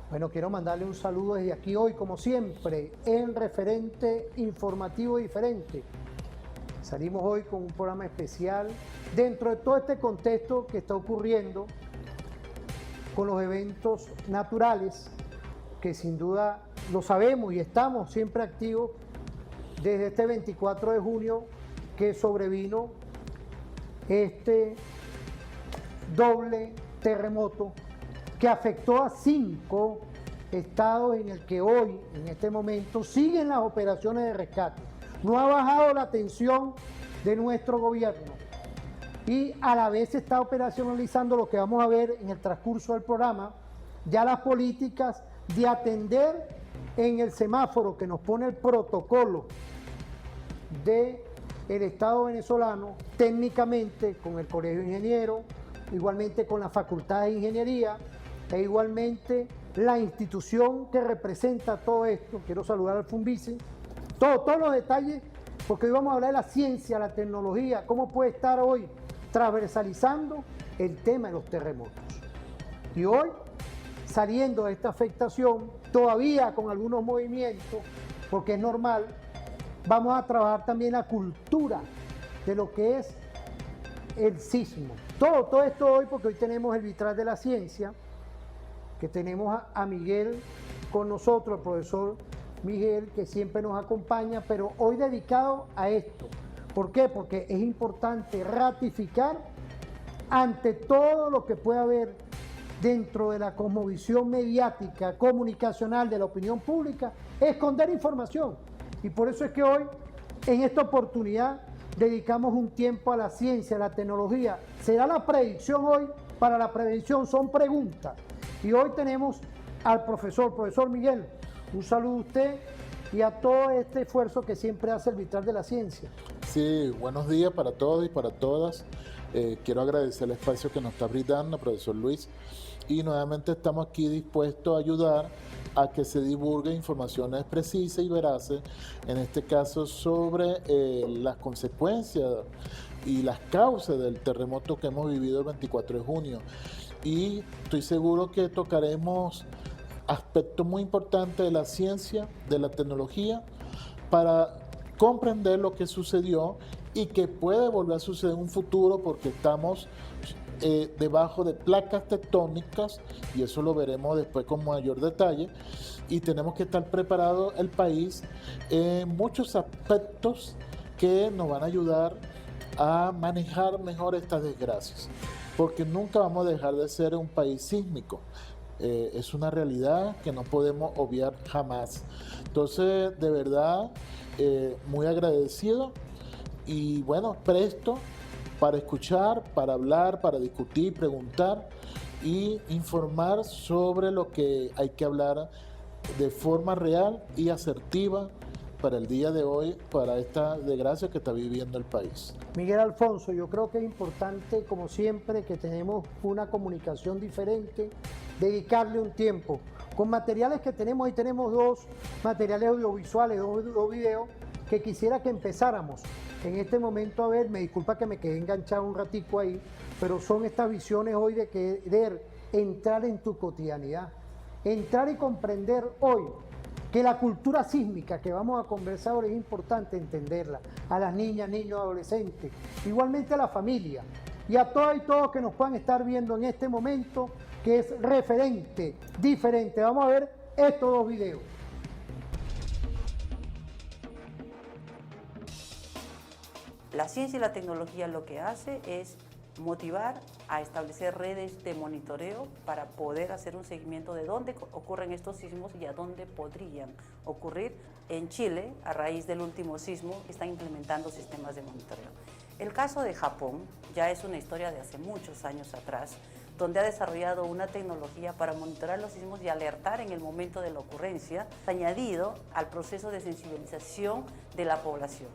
Bueno, quiero mandarle un saludo desde aquí hoy, como siempre, en Referente Informativo Diferente. Salimos hoy con un programa especial dentro de todo este contexto que está ocurriendo con los eventos naturales, que sin duda lo sabemos y estamos siempre activos desde este 24 de junio que sobrevino este doble terremoto que afectó a 5 estados en el que hoy, en este momento, siguen las operaciones de rescate. No ha bajado la tensión de nuestro gobierno y a la vez se está operacionalizando lo que vamos a ver en el transcurso del programa, ya las políticas de atender en el semáforo que nos pone el protocolo del Estado venezolano, técnicamente con el Colegio de Ingenieros, igualmente con la Facultad de Ingeniería, e igualmente la institución que representa todo esto. Quiero saludar al Funvice, todos los detalles, porque hoy vamos a hablar de la ciencia, la tecnología, cómo puede estar hoy transversalizando el tema de los terremotos. Y hoy, saliendo de esta afectación, todavía con algunos movimientos, porque es normal, vamos a trabajar también la cultura de lo que es el sismo. Todo esto hoy, porque hoy tenemos el vitral de la ciencia, que tenemos a Miguel con nosotros, el profesor Miguel, que siempre nos acompaña, pero hoy dedicado a esto. ¿Por qué? Porque es importante ratificar ante todo lo que pueda haber dentro de la cosmovisión mediática, comunicacional de la opinión pública, esconder información. Y por eso es que hoy, en esta oportunidad, dedicamos un tiempo a la ciencia, a la tecnología. ¿Será la predicción hoy para la prevención? Son preguntas. Y hoy tenemos al profesor Miguel. Un saludo a usted y a todo este esfuerzo que siempre hace el vitral de la ciencia. Sí, buenos días para todos y para todas. Quiero agradecer el espacio que nos está brindando, profesor Luis. Y nuevamente estamos aquí dispuestos a ayudar a que se divulgue informaciones precisas y veraces, en este caso sobre las consecuencias y las causas del terremoto que hemos vivido el 24 de junio. Y estoy seguro que tocaremos aspectos muy importantes de la ciencia, de la tecnología, para comprender lo que sucedió y que puede volver a suceder en un futuro, porque estamos debajo de placas tectónicas, y eso lo veremos después con mayor detalle, y tenemos que estar preparados el país en muchos aspectos que nos van a ayudar a manejar mejor estas desgracias, porque nunca vamos a dejar de ser un país sísmico. Es una realidad que no podemos obviar jamás. Entonces, de verdad, muy agradecido y bueno, presto para escuchar, para hablar, para discutir, preguntar y informar sobre lo que hay que hablar de forma real y asertiva para el día de hoy, para esta desgracia que está viviendo el país. Miguel Alfonso, yo creo que es importante, como siempre, que tenemos una comunicación diferente, dedicarle un tiempo. Con materiales que tenemos, hoy tenemos 2 materiales audiovisuales, 2 videos, que quisiera que empezáramos en este momento a ver. Me disculpa que me quedé enganchado un ratico ahí, pero son estas visiones hoy de querer entrar en tu cotidianidad, entrar y comprender hoy que la cultura sísmica que vamos a conversar ahora es importante entenderla, a las niñas, niños, adolescentes, igualmente a la familia y a todas y todos que nos puedan estar viendo en este momento, que es referente, diferente. Vamos a ver estos 2 videos. La ciencia y la tecnología lo que hace es motivar a establecer redes de monitoreo para poder hacer un seguimiento de dónde ocurren estos sismos y a dónde podrían ocurrir. En Chile, a raíz del último sismo, están implementando sistemas de monitoreo. El caso de Japón ya es una historia de hace muchos años atrás, donde ha desarrollado una tecnología para monitorear los sismos y alertar en el momento de la ocurrencia, añadido al proceso de sensibilización de la población.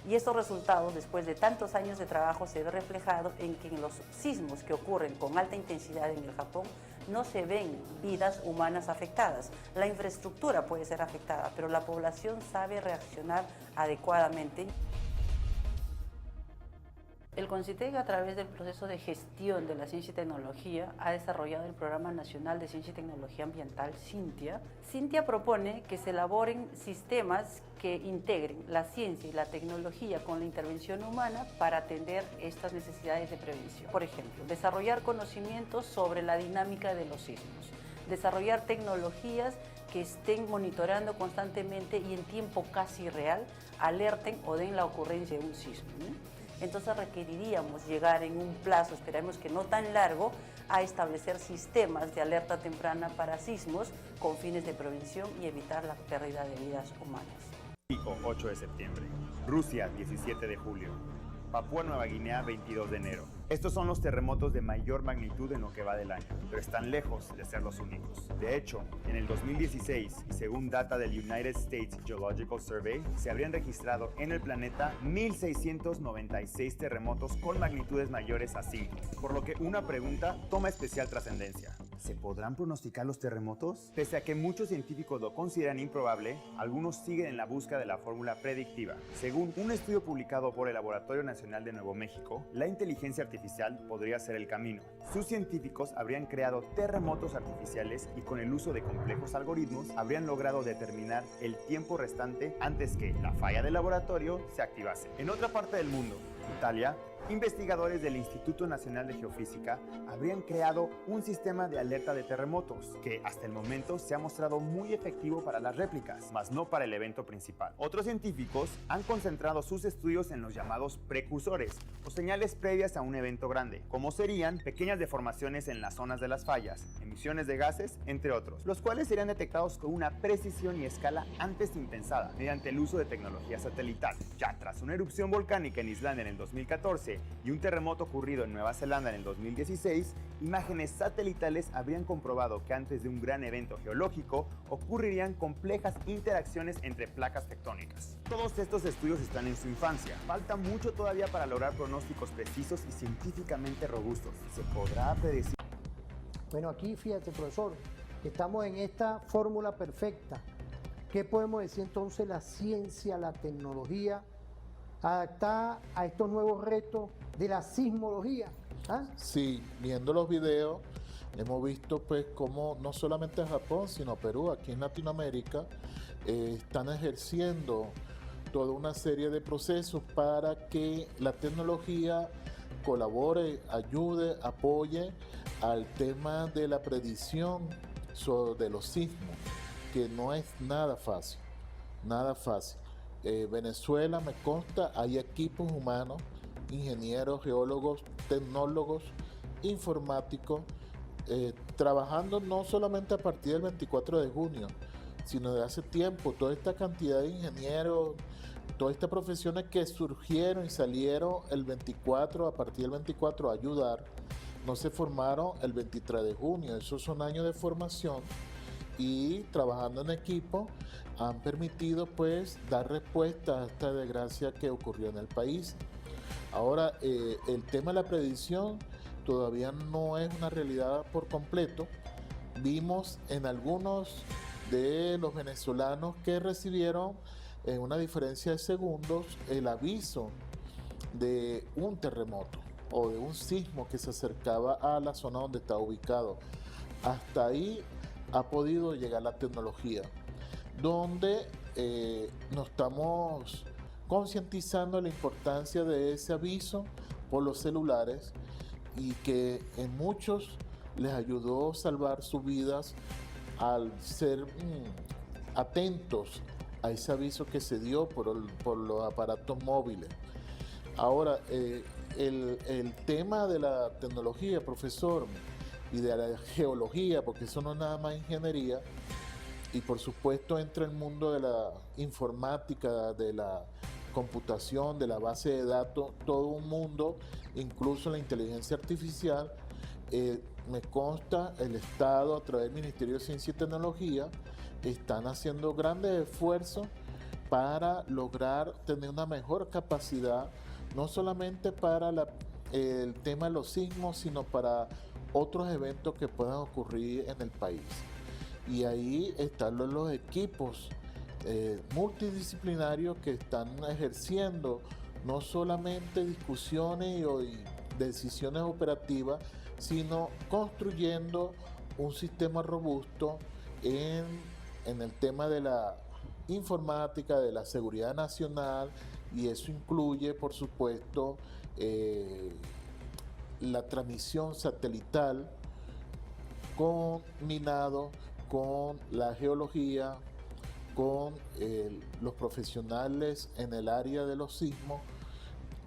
Y estos resultados, después de tantos años de trabajo, se ve reflejado en que en los sismos que ocurren con alta intensidad en el Japón no se ven vidas humanas afectadas. La infraestructura puede ser afectada, pero la población sabe reaccionar adecuadamente. El CONCITEC, a través del proceso de gestión de la ciencia y tecnología, ha desarrollado el Programa Nacional de Ciencia y Tecnología Ambiental, CINTIA. CINTIA propone que se elaboren sistemas que integren la ciencia y la tecnología con la intervención humana para atender estas necesidades de prevención. Por ejemplo, desarrollar conocimientos sobre la dinámica de los sismos, desarrollar tecnologías que estén monitoreando constantemente y en tiempo casi real alerten o den la ocurrencia de un sismo, ¿no? Entonces requeriríamos llegar en un plazo, esperemos que no tan largo, a establecer sistemas de alerta temprana para sismos con fines de prevención y evitar la pérdida de vidas humanas. México, 8 de septiembre. Rusia, 17 de julio. Papúa Nueva Guinea, 22 de enero. Estos son los terremotos de mayor magnitud en lo que va del año, pero están lejos de ser los únicos. De hecho, en el 2016, y según data del United States Geological Survey, se habrían registrado en el planeta 1.696 terremotos con magnitudes mayores a 5, por lo que una pregunta toma especial trascendencia. ¿Se podrán pronosticar los terremotos? Pese a que muchos científicos lo consideran improbable, algunos siguen en la búsqueda de la fórmula predictiva. Según un estudio publicado por el Laboratorio Nacional de Nuevo México, la inteligencia artificial podría ser el camino. Sus científicos habrían creado terremotos artificiales y con el uso de complejos algoritmos habrían logrado determinar el tiempo restante antes que la falla del laboratorio se activase. En otra parte del mundo, Italia, investigadores del Instituto Nacional de Geofísica habrían creado un sistema de alerta de terremotos que hasta el momento se ha mostrado muy efectivo para las réplicas, mas no para el evento principal. Otros científicos han concentrado sus estudios en los llamados precursores o señales previas a un evento grande, como serían pequeñas deformaciones en las zonas de las fallas, emisiones de gases, entre otros, los cuales serían detectados con una precisión y escala antes impensada mediante el uso de tecnología satelital. Ya tras una erupción volcánica en Islandia en el 2014 y un terremoto ocurrido en Nueva Zelanda en el 2016, imágenes satelitales habrían comprobado que antes de un gran evento geológico ocurrirían complejas interacciones entre placas tectónicas. Todos estos estudios están en su infancia. Falta mucho todavía para lograr pronósticos precisos y científicamente robustos. ¿Se podrá predecir? Bueno, aquí fíjate, profesor, estamos en esta fórmula perfecta. ¿Qué podemos decir entonces la ciencia, la tecnología, adaptada a estos nuevos retos de la sismología? ¿Ah? Sí, viendo los videos, hemos visto pues cómo no solamente Japón, sino Perú, aquí en Latinoamérica, están ejerciendo toda una serie de procesos para que la tecnología colabore, ayude, apoye al tema de la predicción de los sismos, que no es nada fácil, nada fácil. Venezuela, me consta, hay equipos humanos, ingenieros, geólogos, tecnólogos, informáticos, trabajando no solamente a partir del 24 de junio, sino de hace tiempo. Toda esta cantidad de ingenieros, todas estas profesiones que surgieron y salieron el 24, a partir del 24 a ayudar, no se formaron el 23 de junio. Esos son años de formación y trabajando en equipo han permitido pues dar respuesta a esta desgracia que ocurrió en el país. Ahora, el tema de la predicción todavía no es una realidad por completo. Vimos en algunos de los venezolanos que recibieron en una diferencia de segundos el aviso de un terremoto o de un sismo que se acercaba a la zona donde estaba ubicado. Hasta ahí ha podido llegar la tecnología, donde nos estamos concientizando la importancia de ese aviso por los celulares y que en muchos les ayudó a salvar sus vidas al ser atentos a ese aviso que se dio por los aparatos móviles. Ahora, el tema de la tecnología, profesor, y de la geología, porque eso no es nada más ingeniería, y por supuesto entra el mundo de la informática, de la computación, de la base de datos, todo un mundo, incluso la inteligencia artificial. Me consta, el Estado a través del Ministerio de Ciencia y Tecnología están haciendo grandes esfuerzos para lograr tener una mejor capacidad, no solamente para el tema de los sismos, sino para otros eventos que puedan ocurrir en el país. Y ahí están los equipos multidisciplinarios que están ejerciendo no solamente discusiones y decisiones operativas, sino construyendo un sistema robusto en el tema de la informática, de la seguridad nacional, y eso incluye, por supuesto, la transmisión satelital combinado con la geología, con los profesionales en el área de los sismos,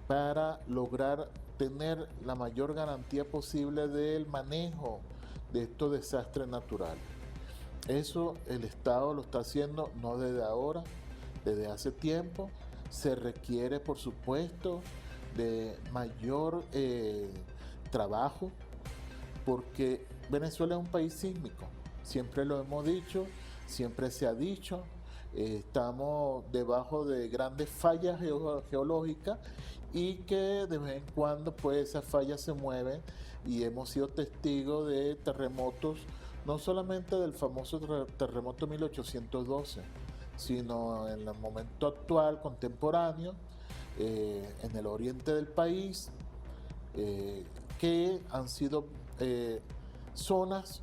para lograr tener la mayor garantía posible del manejo de estos desastres naturales. Eso el Estado lo está haciendo no desde ahora, desde hace tiempo. Se requiere, por supuesto, de mayor trabajo, porque Venezuela es un país sísmico. Siempre lo hemos dicho, siempre se ha dicho. Estamos debajo de grandes fallas geológicas y que de vez en cuando pues esas fallas se mueven, y hemos sido testigos de terremotos, no solamente del famoso terremoto 1812, sino en el momento actual, contemporáneo, en el oriente del país, que han sido zonas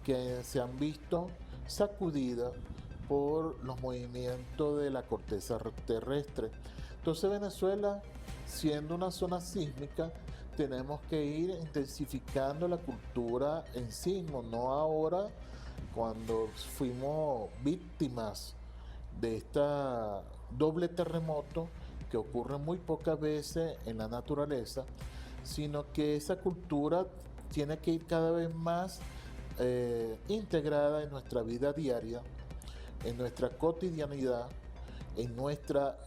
que se han visto sacudidas por los movimientos de la corteza terrestre. Entonces Venezuela, siendo una zona sísmica, tenemos que ir intensificando la cultura en sismo, no ahora cuando fuimos víctimas de esta doble terremoto que ocurre muy pocas veces en la naturaleza, sino que esa cultura tiene que ir cada vez más integrada en nuestra vida diaria, en nuestra cotidianidad, en nuestra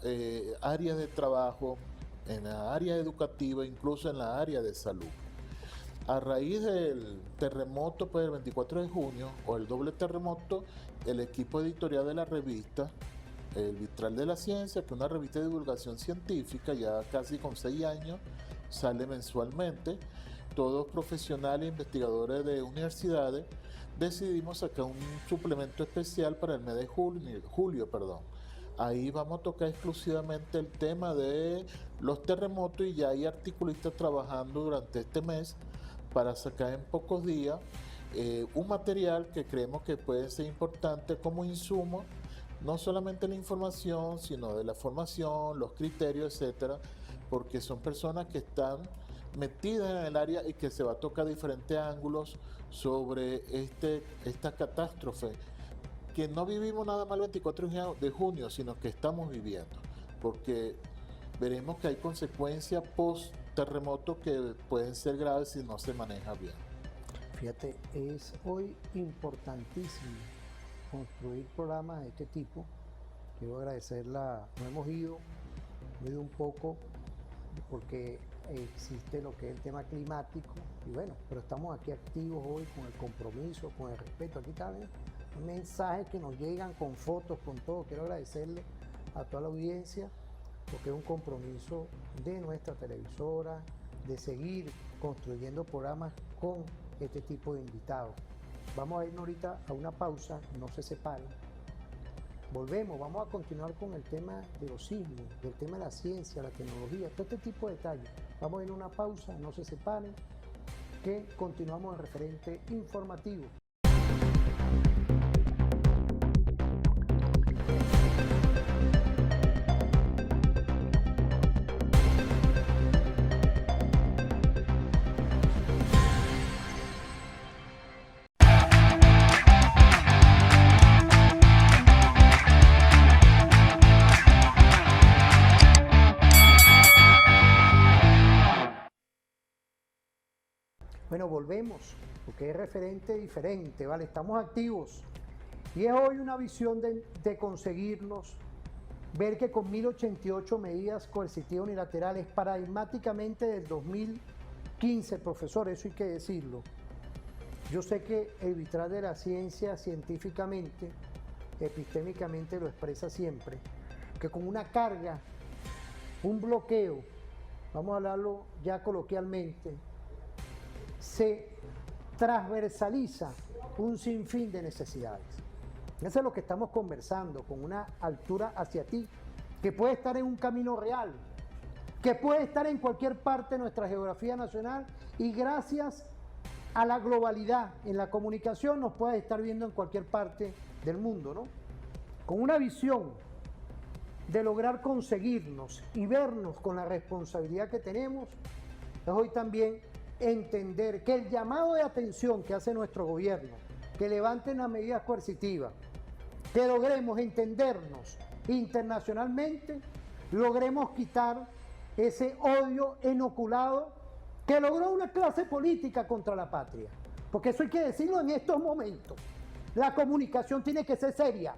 área de trabajo, en la área educativa, incluso en la área de salud. A raíz del terremoto pues, del 24 de junio, o el doble terremoto, el equipo editorial de la revista, El Vitral de la Ciencia, que es una revista de divulgación científica, ya casi con 6 años, sale mensualmente, todos profesionales e investigadores de universidades, decidimos sacar un suplemento especial para el mes de julio. Ahí vamos a tocar exclusivamente el tema de los terremotos, y ya hay articulistas trabajando durante este mes para sacar en pocos días un material que creemos que puede ser importante como insumo, no solamente la información, sino de la formación, los criterios, etcétera, porque son personas que están metidas en el área y que se va a tocar diferentes ángulos sobre esta catástrofe que no vivimos nada más el 24 de junio, sino que estamos viviendo, porque veremos que hay consecuencias post terremoto que pueden ser graves si no se maneja bien. Fíjate, es hoy importantísimo construir programas de este tipo. Quiero agradecerla, no hemos ido un poco porque existe lo que es el tema climático, y bueno, pero estamos aquí activos hoy con el compromiso, con el respeto. Aquí también mensajes que nos llegan con fotos, con todo. Quiero agradecerle a toda la audiencia, porque es un compromiso de nuestra televisora de seguir construyendo programas con este tipo de invitados. Vamos a irnos ahorita a una pausa, no se separen. Volvemos, vamos a continuar con el tema de los sismos, del tema de la ciencia, la tecnología, todo este tipo de detalles. Vamos a ir a una pausa, no se separen, que continuamos en Referente Informativo. Bueno, volvemos, porque es referente diferente, ¿vale? Estamos activos. Y es hoy una visión de conseguirnos, ver que con 1088 medidas coercitivas unilaterales, paradigmáticamente del 2015, profesor, eso hay que decirlo. Yo sé que el Vitral de la Ciencia científicamente, epistémicamente lo expresa siempre, que con una carga, un bloqueo, vamos a hablarlo ya coloquialmente, se transversaliza un sinfín de necesidades. Eso es lo que estamos conversando, con una altura hacia ti, que puede estar en un camino real, que puede estar en cualquier parte de nuestra geografía nacional y gracias a la globalidad en la comunicación nos puede estar viendo en cualquier parte del mundo, ¿no? Con una visión de lograr conseguirnos y vernos con la responsabilidad que tenemos, es hoy también entender que el llamado de atención que hace nuestro gobierno, que levanten las medidas coercitivas, que logremos entendernos internacionalmente, logremos quitar ese odio inoculado que logró una clase política contra la patria. Porque eso hay que decirlo en estos momentos. La comunicación tiene que ser seria,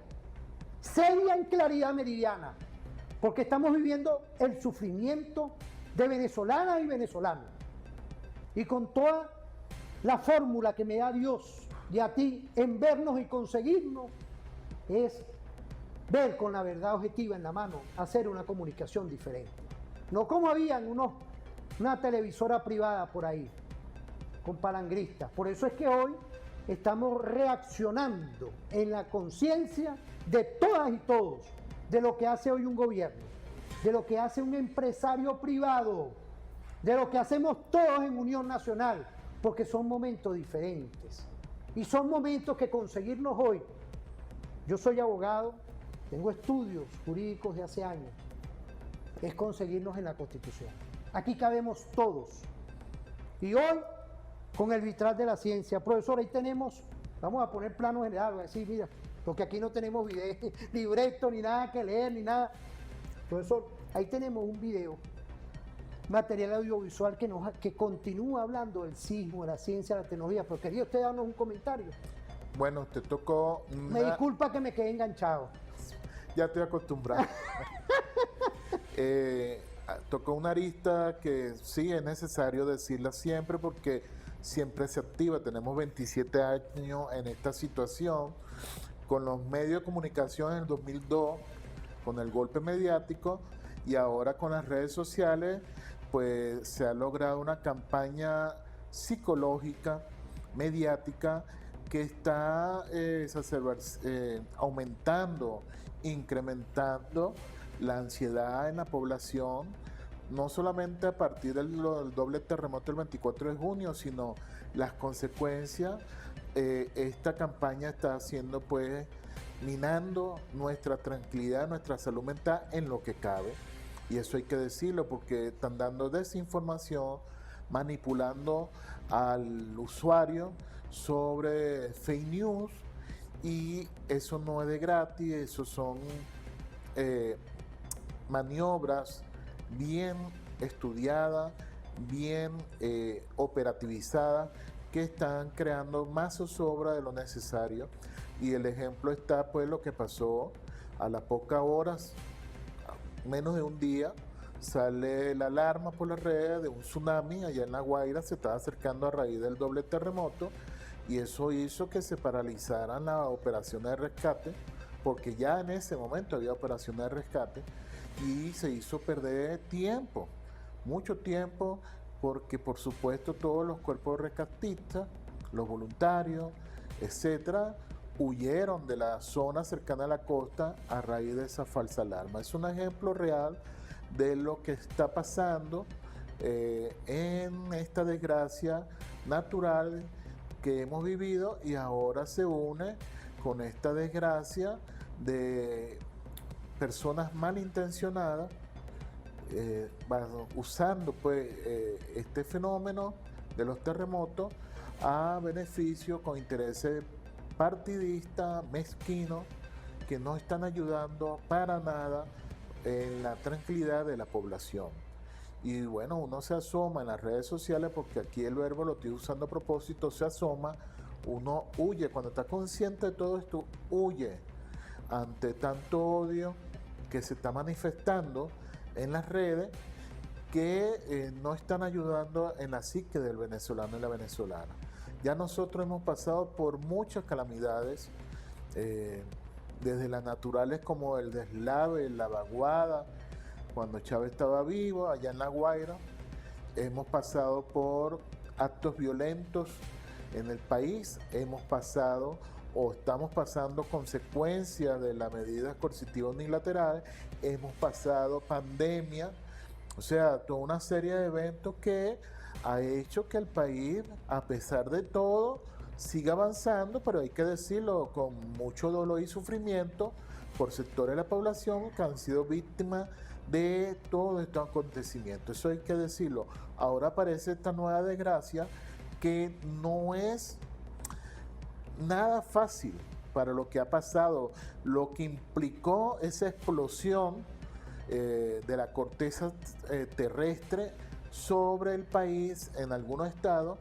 seria en claridad meridiana, porque estamos viviendo el sufrimiento de venezolanas y venezolanos. Y con toda la fórmula que me da Dios y a ti en vernos y conseguirnos, es ver con la verdad objetiva en la mano, hacer una comunicación diferente. No como habían una televisora privada por ahí, con palangristas. Por eso es que hoy estamos reaccionando en la conciencia de todas y todos, de lo que hace hoy un gobierno, de lo que hace un empresario privado, de lo que hacemos todos en Unión Nacional, porque son momentos diferentes. Y son momentos que conseguirnos hoy. Yo soy abogado, tengo estudios jurídicos de hace años, es conseguirnos en la Constitución. Aquí cabemos todos. Y hoy, con el vitral de la ciencia, profesor, ahí tenemos, vamos a poner plano general, voy a decir, mira, porque aquí no tenemos video, libreto, ni nada que leer, ni nada. Profesor, ahí tenemos un video, material audiovisual que continúa hablando del sismo, de la ciencia, de la tecnología, pero quería usted darnos un comentario. Bueno, te tocó... Me disculpa que me quedé enganchado. Ya estoy acostumbrado. Tocó una arista que sí es necesario decirla siempre porque siempre se activa. Tenemos 27 años en esta situación. Con los medios de comunicación en el 2002, con el golpe mediático y ahora con las redes sociales, pues se ha logrado una campaña psicológica, mediática, que está aumentando, incrementando la ansiedad en la población, no solamente a partir del doble terremoto del 24 de junio, sino las consecuencias. Esta campaña está haciendo, pues, minando nuestra tranquilidad, nuestra salud mental en lo que cabe. Y eso hay que decirlo porque están dando desinformación, manipulando al usuario sobre fake news, y eso no es de gratis, eso son maniobras bien estudiadas, bien operativizadas, que están creando más zozobra de lo necesario. Y el ejemplo está, pues, lo que pasó a las pocas horas, menos de un día, sale la alarma por las redes de un tsunami allá en La Guaira, se estaba acercando a raíz del doble terremoto, y eso hizo que se paralizaran las operaciones de rescate, porque ya en ese momento había operaciones de rescate, y se hizo perder tiempo, mucho tiempo, porque por supuesto todos los cuerpos rescatistas, los voluntarios, etcétera, huyeron de la zona cercana a la costa a raíz de esa falsa alarma. Es un ejemplo real de lo que está pasando en esta desgracia natural que hemos vivido, y ahora se une con esta desgracia de personas malintencionadas usando, pues, este fenómeno de los terremotos a beneficio, con intereses partidistas, mezquinos, que no están ayudando para nada en la tranquilidad de la población. Y bueno, uno se asoma en las redes sociales, porque aquí el verbo lo estoy usando a propósito, se asoma, uno huye, cuando está consciente de todo esto, huye ante tanto odio que se está manifestando en las redes, que no están ayudando en la psique del venezolano y la venezolana. Ya nosotros hemos pasado por muchas calamidades, desde las naturales como el deslave, la vaguada, cuando Chávez estaba vivo, allá en La Guaira. Hemos pasado por actos violentos en el país, hemos pasado o estamos pasando consecuencias de las medidas coercitivas unilaterales, hemos pasado pandemia, O sea, toda una serie de eventos que ha hecho que el país, a pesar de todo, siga avanzando, pero hay que decirlo, con mucho dolor y sufrimiento por sectores de la población que han sido víctimas de todos estos acontecimientos. Eso hay que decirlo. Ahora aparece esta nueva desgracia que no es nada fácil para lo que ha pasado, lo que implicó esa explosión de la corteza terrestre sobre el país en algunos estados,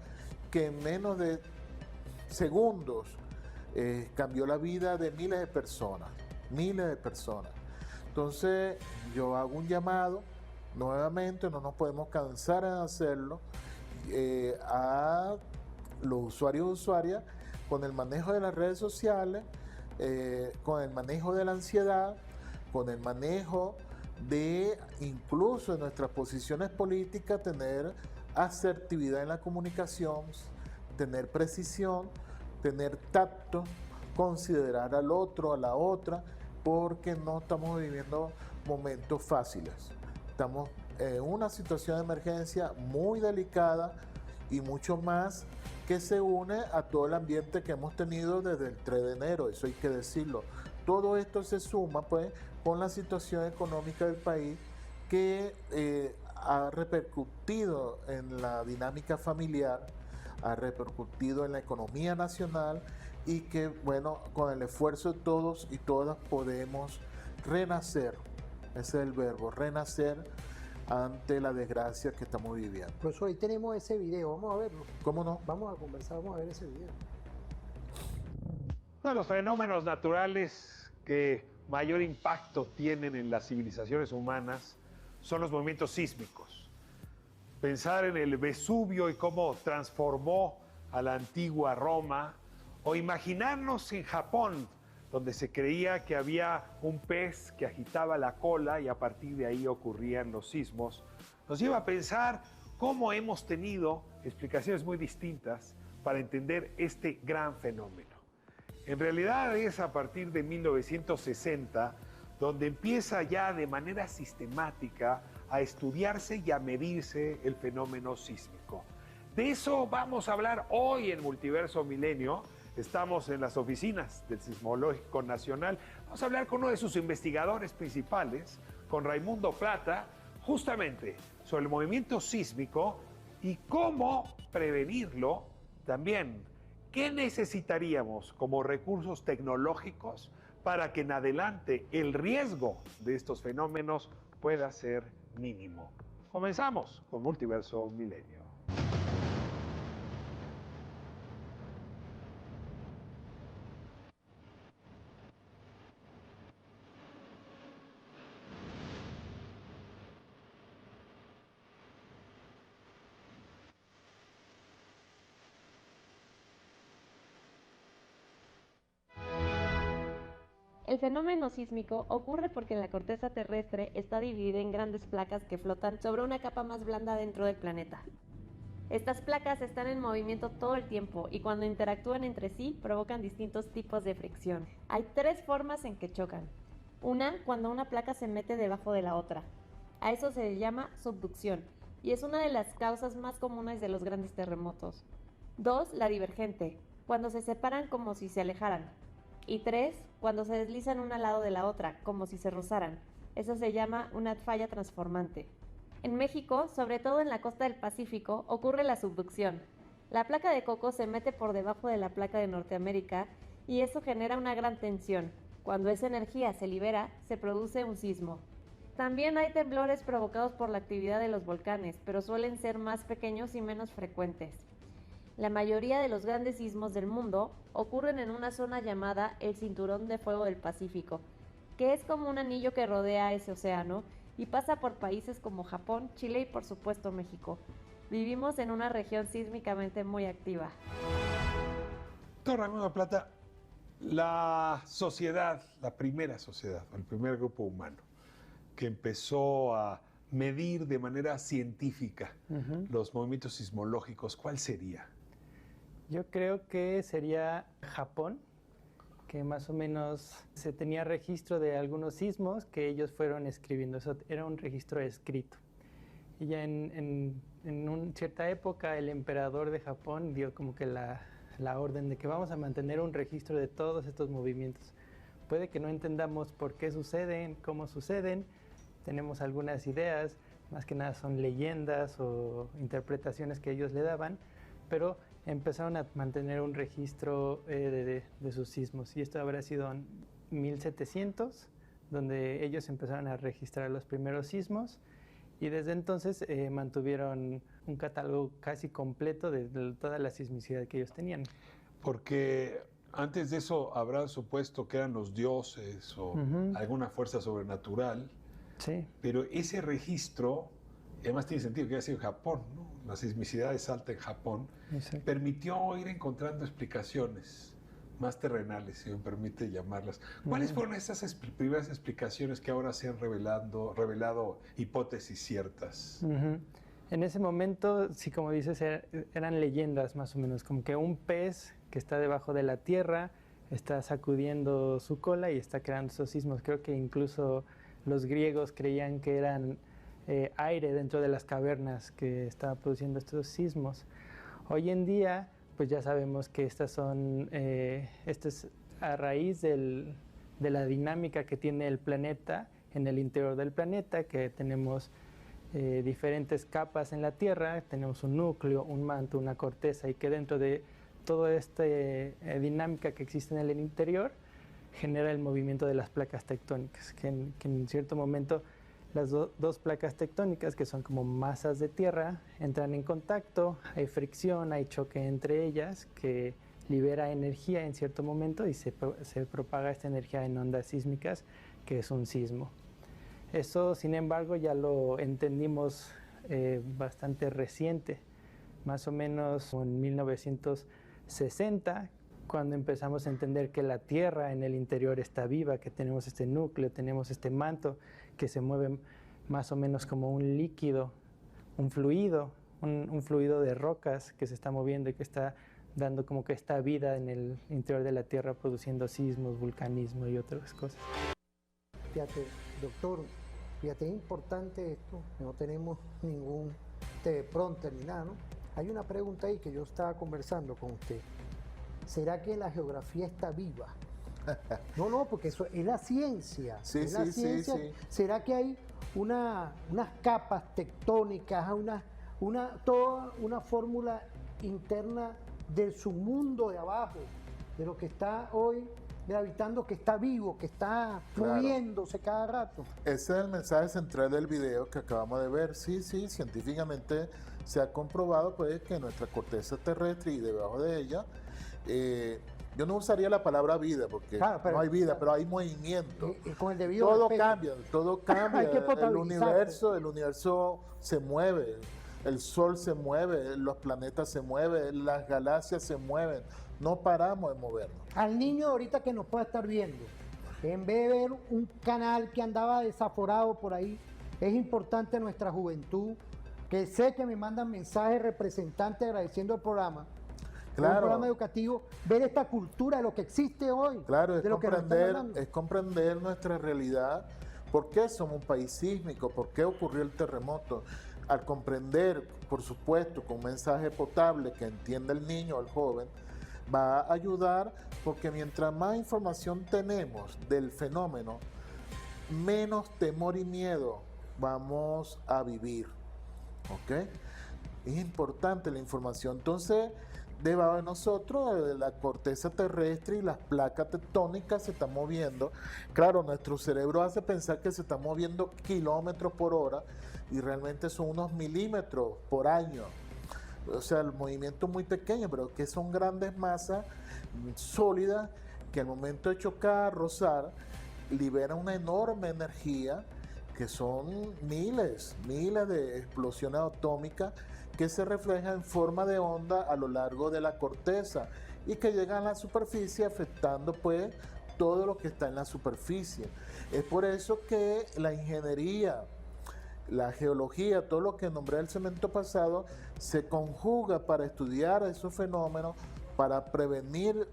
que en menos de segundos cambió la vida de miles de personas, miles de personas. Entonces yo hago un llamado, nuevamente, no nos podemos cansar en hacerlo, a los usuarios y usuarias, con el manejo de las redes sociales, con el manejo de la ansiedad, con el manejo de incluso en nuestras posiciones políticas, tener asertividad en la comunicación, tener precisión, tener tacto, considerar al otro, a la otra, porque no estamos viviendo momentos fáciles. Estamos en una situación de emergencia muy delicada y mucho más que se une a todo el ambiente que hemos tenido desde el 3 de enero, eso hay que decirlo. Todo esto se suma pues con la situación económica del país que ha repercutido en la dinámica familiar, ha repercutido en la economía nacional y que, bueno, con el esfuerzo de todos y todas podemos renacer, ese es el verbo, renacer ante la desgracia que estamos viviendo. Profesor, ahí tenemos ese video, vamos a verlo. ¿Cómo no? Vamos a conversar, vamos a ver ese video. Uno de los fenómenos naturales que mayor impacto tienen en las civilizaciones humanas son los movimientos sísmicos. Pensar en el Vesubio y cómo transformó a la antigua Roma, o imaginarnos en Japón, donde se creía que había un pez que agitaba la cola y a partir de ahí ocurrían los sismos, nos lleva a pensar cómo hemos tenido explicaciones muy distintas para entender este gran fenómeno. En realidad es a partir de 1960 donde empieza ya de manera sistemática a estudiarse y a medirse el fenómeno sísmico. De eso vamos a hablar hoy en Multiverso Milenio. Estamos en las oficinas del Sismológico Nacional. Vamos a hablar con uno de sus investigadores principales, con Raimundo Plata, justamente sobre el movimiento sísmico y cómo prevenirlo. También, ¿qué necesitaríamos como recursos tecnológicos para que en adelante el riesgo de estos fenómenos pueda ser mínimo? Comenzamos con Multiverso Milenio. El fenómeno sísmico ocurre porque la corteza terrestre está dividida en grandes placas que flotan sobre una capa más blanda dentro del planeta. Estas placas están en movimiento todo el tiempo y cuando interactúan entre sí provocan distintos tipos de fricción. Hay tres formas en que chocan. Una, cuando una placa se mete debajo de la otra. A eso se le llama subducción y es una de las causas más comunes de los grandes terremotos. Dos, la divergente, cuando se separan como si se alejaran. Y tres, cuando se deslizan una al lado de la otra, como si se rozaran. Eso se llama una falla transformante. En México, sobre todo en la costa del Pacífico, ocurre la subducción. La placa de coco se mete por debajo de la placa de Norteamérica y eso genera una gran tensión. Cuando esa energía se libera, se produce un sismo. También hay temblores provocados por la actividad de los volcanes, pero suelen ser más pequeños y menos frecuentes. La mayoría de los grandes sismos del mundo ocurren en una zona llamada el Cinturón de Fuego del Pacífico, que es como un anillo que rodea ese océano y pasa por países como Japón, Chile y por supuesto México. Vivimos en una región sísmicamente muy activa. Doctor Raimundo Plata, la sociedad, la primera sociedad, el primer grupo humano que empezó a medir de manera científica los movimientos sismológicos, ¿cuál sería? Yo creo que sería Japón, que más o menos se tenía registro de algunos sismos que ellos fueron escribiendo. Eso era un registro escrito. Y ya en cierta época el emperador de Japón dio como que la orden de que vamos a mantener un registro de todos estos movimientos. Puede que no entendamos por qué suceden, cómo suceden, tenemos algunas ideas, más que nada son leyendas o interpretaciones que ellos le daban, pero empezaron a mantener un registro de sus sismos. Y esto habrá sido en 1700, donde ellos empezaron a registrar los primeros sismos, y desde entonces mantuvieron un catálogo casi completo de toda la sismicidad que ellos tenían. Porque antes de eso habrán supuesto que eran los dioses o alguna fuerza sobrenatural. Sí. Pero ese registro, además tiene sentido que haya sido en Japón, ¿no? La sismicidad es alta en Japón. Exacto. Permitió ir encontrando explicaciones más terrenales, si me permite llamarlas. ¿Cuáles fueron esas primeras explicaciones que ahora se han revelado hipótesis ciertas? En ese momento, sí, como dices, eran leyendas más o menos, como que un pez que está debajo de la tierra está sacudiendo su cola y está creando esos sismos. Creo que incluso los griegos creían que eran aire dentro de las cavernas que estaba produciendo estos sismos. Hoy en día, pues ya sabemos que estas son, esto es a raíz de la dinámica que tiene el planeta, en el interior del planeta, que tenemos diferentes capas en la Tierra, tenemos un núcleo, un manto, una corteza, y que dentro de toda esta dinámica que existe en el interior, genera el movimiento de las placas tectónicas, que en cierto momento las dos placas tectónicas, que son como masas de tierra, entran en contacto, hay fricción, hay choque entre ellas, que libera energía en cierto momento y se propaga esta energía en ondas sísmicas, que es un sismo. Eso, sin embargo, ya lo entendimos bastante reciente, más o menos en 1960, cuando empezamos a entender que la Tierra en el interior está viva, que tenemos este núcleo, tenemos este manto que se mueve más o menos como un líquido, un fluido de rocas que se está moviendo y que está dando como que esta vida en el interior de la Tierra, produciendo sismos, vulcanismo y otras cosas. Fíjate, doctor, fíjate, es importante esto, no tenemos ningún teleprompter ni nada, ¿no? Hay una pregunta ahí que yo estaba conversando con usted. ¿Será que la geografía está viva? No, porque eso es la ciencia. Sí, es la ciencia. sí. ¿Será que hay unas capas tectónicas, toda una fórmula interna del submundo de abajo, de lo que está hoy gravitando, que está vivo, que está moviéndose cada rato? Ese es el mensaje central del video que acabamos de ver. Sí, científicamente se ha comprobado pues que nuestra corteza terrestre y debajo de ella, yo no usaría la palabra vida porque no hay vida, pero hay movimiento. Con el debido todo respeto. cambia. Hay que el universo se mueve, el sol se mueve, los planetas se mueven, las galaxias se mueven. No paramos de movernos. Al niño ahorita que nos pueda estar viendo, en vez de ver un canal que andaba desaforado por ahí, es importante nuestra juventud, que sé que me mandan mensajes representantes agradeciendo el programa. Claro. Un programa educativo, ver esta cultura de lo que existe hoy. Claro, de lo que nos están hablando. es comprender nuestra realidad. ¿Por qué somos un país sísmico? ¿Por qué ocurrió el terremoto? Al comprender, por supuesto, con un mensaje potable que entienda el niño o el joven, va a ayudar, porque mientras más información tenemos del fenómeno, menos temor y miedo vamos a vivir. ¿Ok? Es importante la información. Entonces, debajo de nosotros, la corteza terrestre y las placas tectónicas se están moviendo. Claro, nuestro cerebro hace pensar que se están moviendo kilómetros por hora y realmente son unos milímetros por año. O sea, el movimiento es muy pequeño, pero que son grandes masas sólidas que al momento de chocar, rozar, liberan una enorme energía, que son miles de explosiones atómicas que se reflejan en forma de onda a lo largo de la corteza y que llegan a la superficie afectando pues todo lo que está en la superficie. Es por eso que la ingeniería, la geología, todo lo que nombré el segmento pasado, se conjuga para estudiar esos fenómenos, para prevenir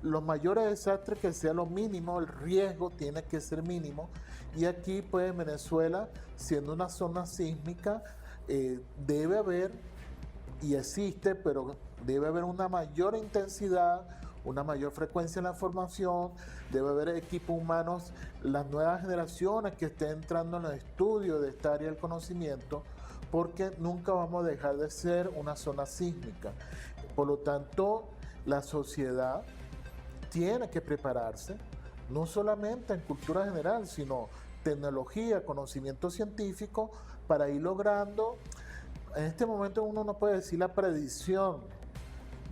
los mayores desastres que sea lo mínimo, el riesgo tiene que ser mínimo. Y aquí, pues en Venezuela, siendo una zona sísmica, debe haber, y existe, pero debe haber una mayor intensidad, una mayor frecuencia en la formación, debe haber equipos humanos, las nuevas generaciones que estén entrando en el estudio de esta área del conocimiento, porque nunca vamos a dejar de ser una zona sísmica. Por lo tanto, la sociedad tiene que prepararse, no solamente en cultura general, sino tecnología, conocimiento científico, para ir logrando. En este momento uno no puede decir la predicción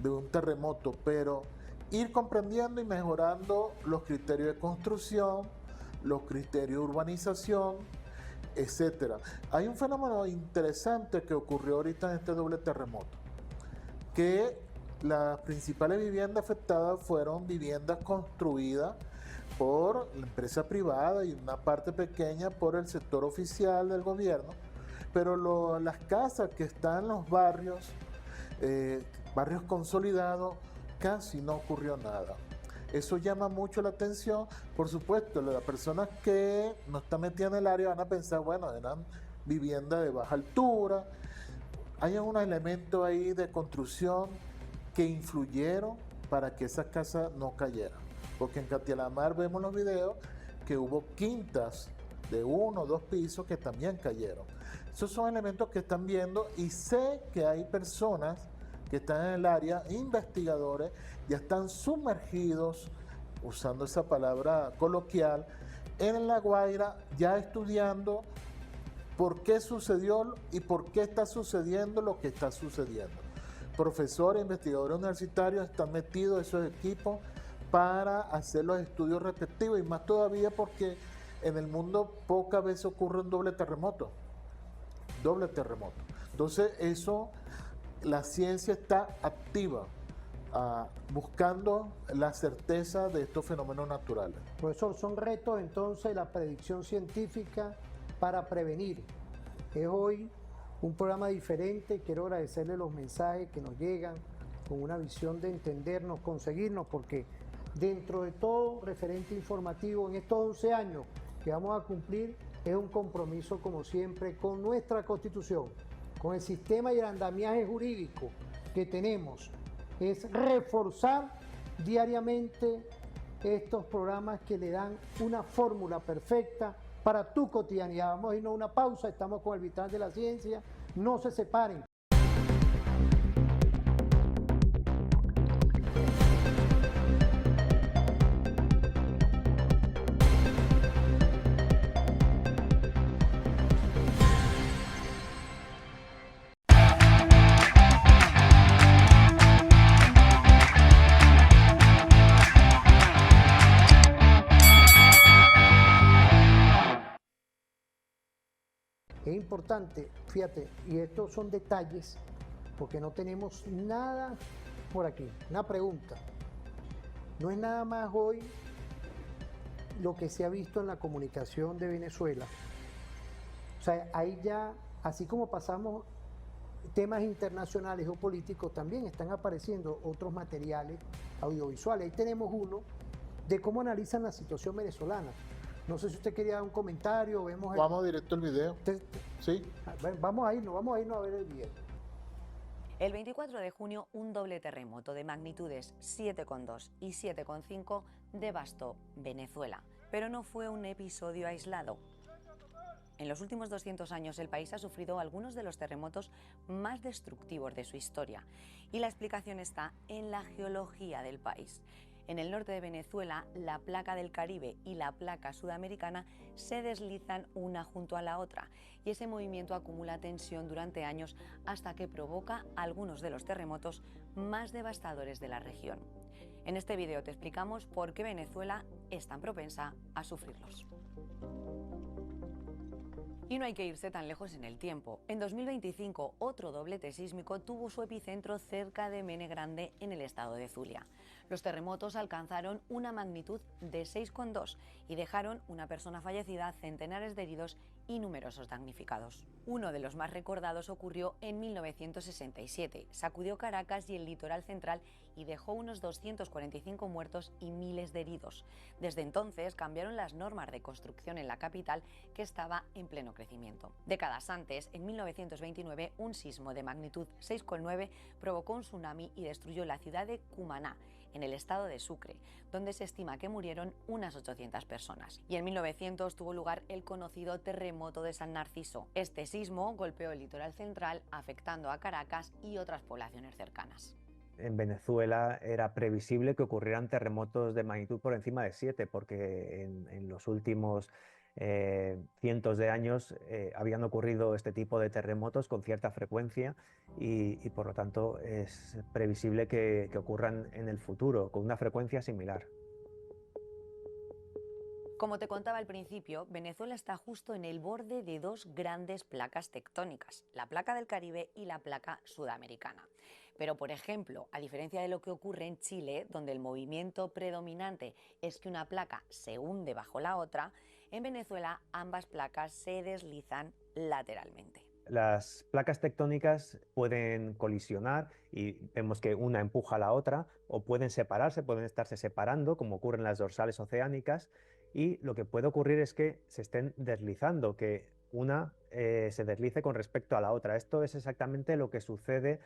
de un terremoto, pero ir comprendiendo y mejorando los criterios de construcción, los criterios de urbanización, etcétera. Hay un fenómeno interesante que ocurrió ahorita en este doble terremoto, que las principales viviendas afectadas fueron viviendas construidas por la empresa privada y una parte pequeña por el sector oficial del gobierno, pero las casas que están en los barrios, barrios consolidados, casi no ocurrió nada. Eso llama mucho la atención. Por supuesto, las personas que no están metidas en el área van a pensar, bueno, eran viviendas de baja altura. Hay unos elementos ahí de construcción que influyeron para que esas casas no cayeran. Porque en Catialamar vemos los videos que hubo quintas de 1 o 2 pisos que también cayeron. Esos son elementos que están viendo, y sé que hay personas que están en el área, investigadores, ya están sumergidos, usando esa palabra coloquial, en La Guaira, ya estudiando por qué sucedió y por qué está sucediendo lo que está sucediendo. Profesores, investigadores universitarios están metidos en esos equipos para hacer los estudios respectivos, y más todavía porque en el mundo pocas veces ocurre un doble terremoto. Entonces eso, la ciencia está activa, buscando la certeza de estos fenómenos naturales. Profesor, son retos entonces la predicción científica para prevenir. Es hoy un programa diferente. Quiero agradecerle los mensajes que nos llegan con una visión de entendernos, conseguirnos, porque dentro de todo referente informativo en estos 11 años que vamos a cumplir, es un compromiso, como siempre, con nuestra Constitución, con el sistema y el andamiaje jurídico que tenemos. Es reforzar diariamente estos programas que le dan una fórmula perfecta para tu cotidianidad. Vamos a irnos a una pausa, estamos con el Vital de la Ciencia, no se separen. Es importante, fíjate, y estos son detalles, porque no tenemos nada por aquí. Una pregunta. No es nada más hoy lo que se ha visto en la comunicación de Venezuela. O sea, ahí ya, así como pasamos temas internacionales o políticos, también están apareciendo otros materiales audiovisuales. Ahí tenemos uno de cómo analizan la situación venezolana. No sé si usted quería dar un comentario. Vamos directo al video. Sí. Vamos a irnos a ver el video. El 24 de junio, un doble terremoto de magnitudes 7,2 y 7,5 devastó Venezuela. Pero no fue un episodio aislado. En los últimos 200 años, el país ha sufrido algunos de los terremotos más destructivos de su historia. Y la explicación está en la geología del país. En el norte de Venezuela, la placa del Caribe y la placa sudamericana se deslizan una junto a la otra, y ese movimiento acumula tensión durante años hasta que provoca algunos de los terremotos más devastadores de la región. En este video te explicamos por qué Venezuela es tan propensa a sufrirlos. Y no hay que irse tan lejos en el tiempo. En 2025, otro doblete sísmico tuvo su epicentro cerca de Mene Grande, en el estado de Zulia. Los terremotos alcanzaron una magnitud de 6,2 y dejaron una persona fallecida, centenares de heridos y numerosos damnificados. Uno de los más recordados ocurrió en 1967. Sacudió Caracas y el litoral central y dejó unos 245 muertos y miles de heridos. Desde entonces cambiaron las normas de construcción en la capital, que estaba en pleno crecimiento. Décadas antes, en 1929, un sismo de magnitud 6,9 provocó un tsunami y destruyó la ciudad de Cumaná, en el estado de Sucre, donde se estima que murieron unas 800 personas. Y en 1900 tuvo lugar el conocido terremoto de San Narciso. Este sismo golpeó el litoral central, afectando a Caracas y otras poblaciones cercanas. En Venezuela era previsible que ocurrieran terremotos de magnitud por encima de 7, porque en los últimos cientos de años habían ocurrido este tipo de terremotos con cierta frecuencia y por lo tanto es previsible que ocurran en el futuro con una frecuencia similar. Como te contaba al principio, Venezuela está justo en el borde de dos grandes placas tectónicas, la placa del Caribe y la placa sudamericana. Pero, por ejemplo, a diferencia de lo que ocurre en Chile, donde el movimiento predominante es que una placa se hunde bajo la otra, en Venezuela ambas placas se deslizan lateralmente. Las placas tectónicas pueden colisionar y vemos que una empuja a la otra, o pueden separarse, pueden estarse separando, como ocurre en las dorsales oceánicas, y lo que puede ocurrir es que se estén deslizando, que una se deslice con respecto a la otra. Esto es exactamente lo que sucede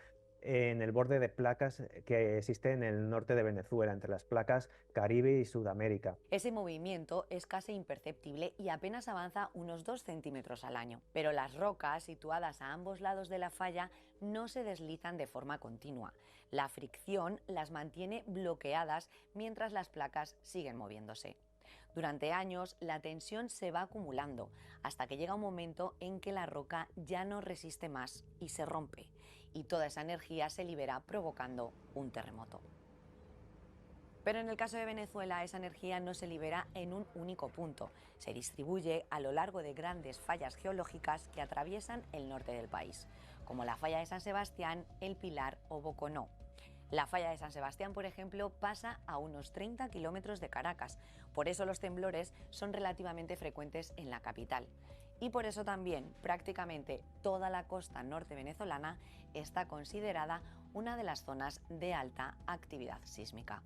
en el borde de placas que existe en el norte de Venezuela, entre las placas Caribe y Sudamérica. Ese movimiento es casi imperceptible y apenas avanza unos 2 centímetros al año. Pero las rocas situadas a ambos lados de la falla no se deslizan de forma continua. La fricción las mantiene bloqueadas mientras las placas siguen moviéndose. Durante años la tensión se va acumulando hasta que llega un momento en que la roca ya no resiste más y se rompe, y toda esa energía se libera provocando un terremoto. Pero en el caso de Venezuela, esa energía no se libera en un único punto, se distribuye a lo largo de grandes fallas geológicas que atraviesan el norte del país, como la falla de San Sebastián, El Pilar o Boconó. La falla de San Sebastián, por ejemplo, pasa a unos 30 kilómetros de Caracas, por eso los temblores son relativamente frecuentes en la capital. Y por eso también prácticamente toda la costa norte venezolana está considerada una de las zonas de alta actividad sísmica.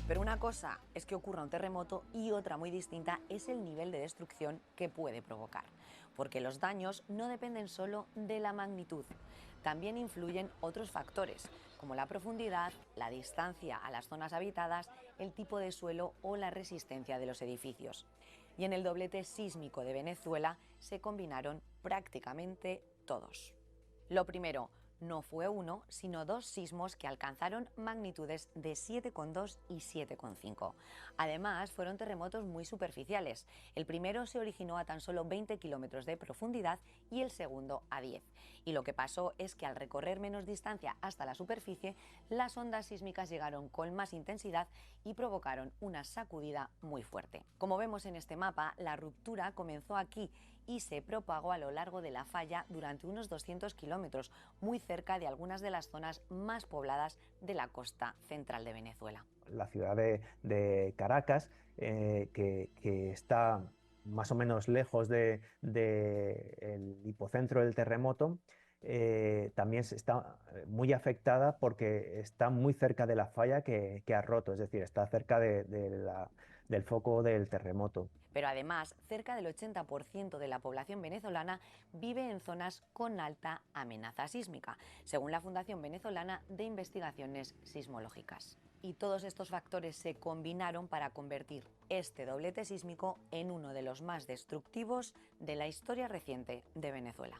Pero una cosa es que ocurra un terremoto y otra muy distinta es el nivel de destrucción que puede provocar, porque los daños no dependen solo de la magnitud, también influyen otros factores, como la profundidad, la distancia a las zonas habitadas, el tipo de suelo o la resistencia de los edificios. Y en el doblete sísmico de Venezuela se combinaron prácticamente todos. Lo primero, no fue uno, sino dos sismos que alcanzaron magnitudes de 7,2 y 7,5. Además, fueron terremotos muy superficiales. El primero se originó a tan solo 20 kilómetros de profundidad y el segundo a 10. Y lo que pasó es que al recorrer menos distancia hasta la superficie, las ondas sísmicas llegaron con más intensidad y provocaron una sacudida muy fuerte. Como vemos en este mapa, la ruptura comenzó aquí y se propagó a lo largo de la falla durante unos 200 kilómetros, muy cerca de algunas de las zonas más pobladas de la costa central de Venezuela. La ciudad de Caracas, que está más o menos lejos del hipocentro del terremoto, también está muy afectada porque está muy cerca de la falla que ha roto, es decir, está cerca del foco del terremoto. Pero además, cerca del 80% de la población venezolana vive en zonas con alta amenaza sísmica, según la Fundación Venezolana de Investigaciones Sismológicas. Y todos estos factores se combinaron para convertir este doblete sísmico en uno de los más destructivos de la historia reciente de Venezuela.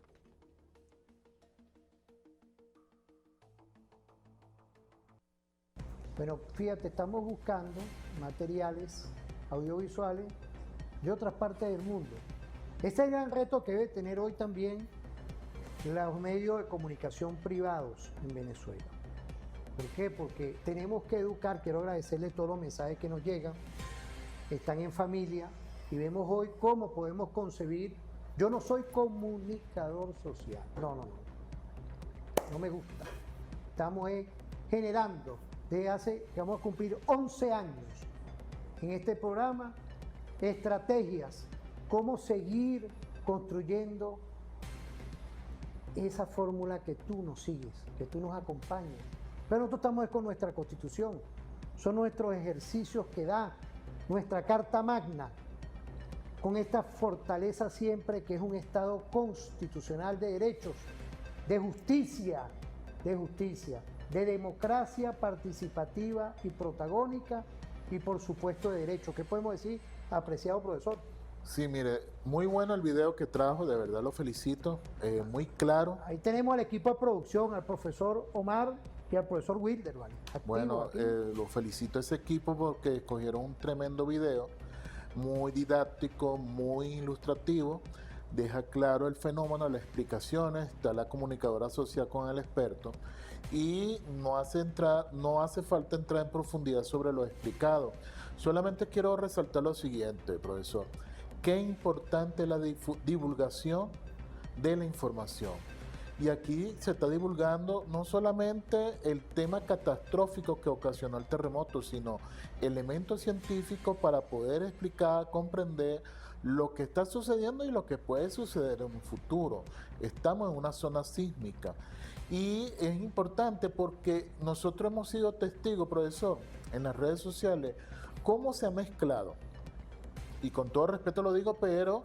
Bueno, fíjate, estamos buscando materiales audiovisuales de otras partes del mundo. Ese es el gran reto que debe tener hoy también los medios de comunicación privados en Venezuela. ¿Por qué? Porque tenemos que educar. Quiero agradecerle todos los mensajes que nos llegan, están en familia, y vemos hoy cómo podemos concebir. Yo no soy comunicador social, no me gusta. estamos generando desde hace, que vamos a cumplir 11 años en este programa, estrategias, cómo seguir construyendo esa fórmula que tú nos sigues, que tú nos acompañas. Pero nosotros estamos con nuestra Constitución, son nuestros ejercicios que da nuestra Carta Magna, con esta fortaleza siempre que es un Estado constitucional de derechos, de justicia, de democracia participativa y protagónica y por supuesto de derechos. ¿Qué podemos decir, apreciado profesor? Sí, mire, muy bueno el video que trajo, de verdad lo felicito, muy claro. Ahí tenemos al equipo de producción, al profesor Omar y al profesor Wilder, ¿vale? Bueno, lo felicito a ese equipo porque escogieron un tremendo video, muy didáctico, muy ilustrativo, deja claro el fenómeno, las explicaciones, está la comunicadora social con el experto y no hace falta entrar en profundidad sobre lo explicado. Solamente quiero resaltar lo siguiente, profesor. Qué importante es la divulgación de la información. Y aquí se está divulgando no solamente el tema catastrófico que ocasionó el terremoto, sino elementos científicos para poder explicar, comprender lo que está sucediendo y lo que puede suceder en un futuro. Estamos en una zona sísmica y es importante porque nosotros hemos sido testigos, profesor, en las redes sociales, cómo se ha mezclado. Y con todo respeto lo digo, pero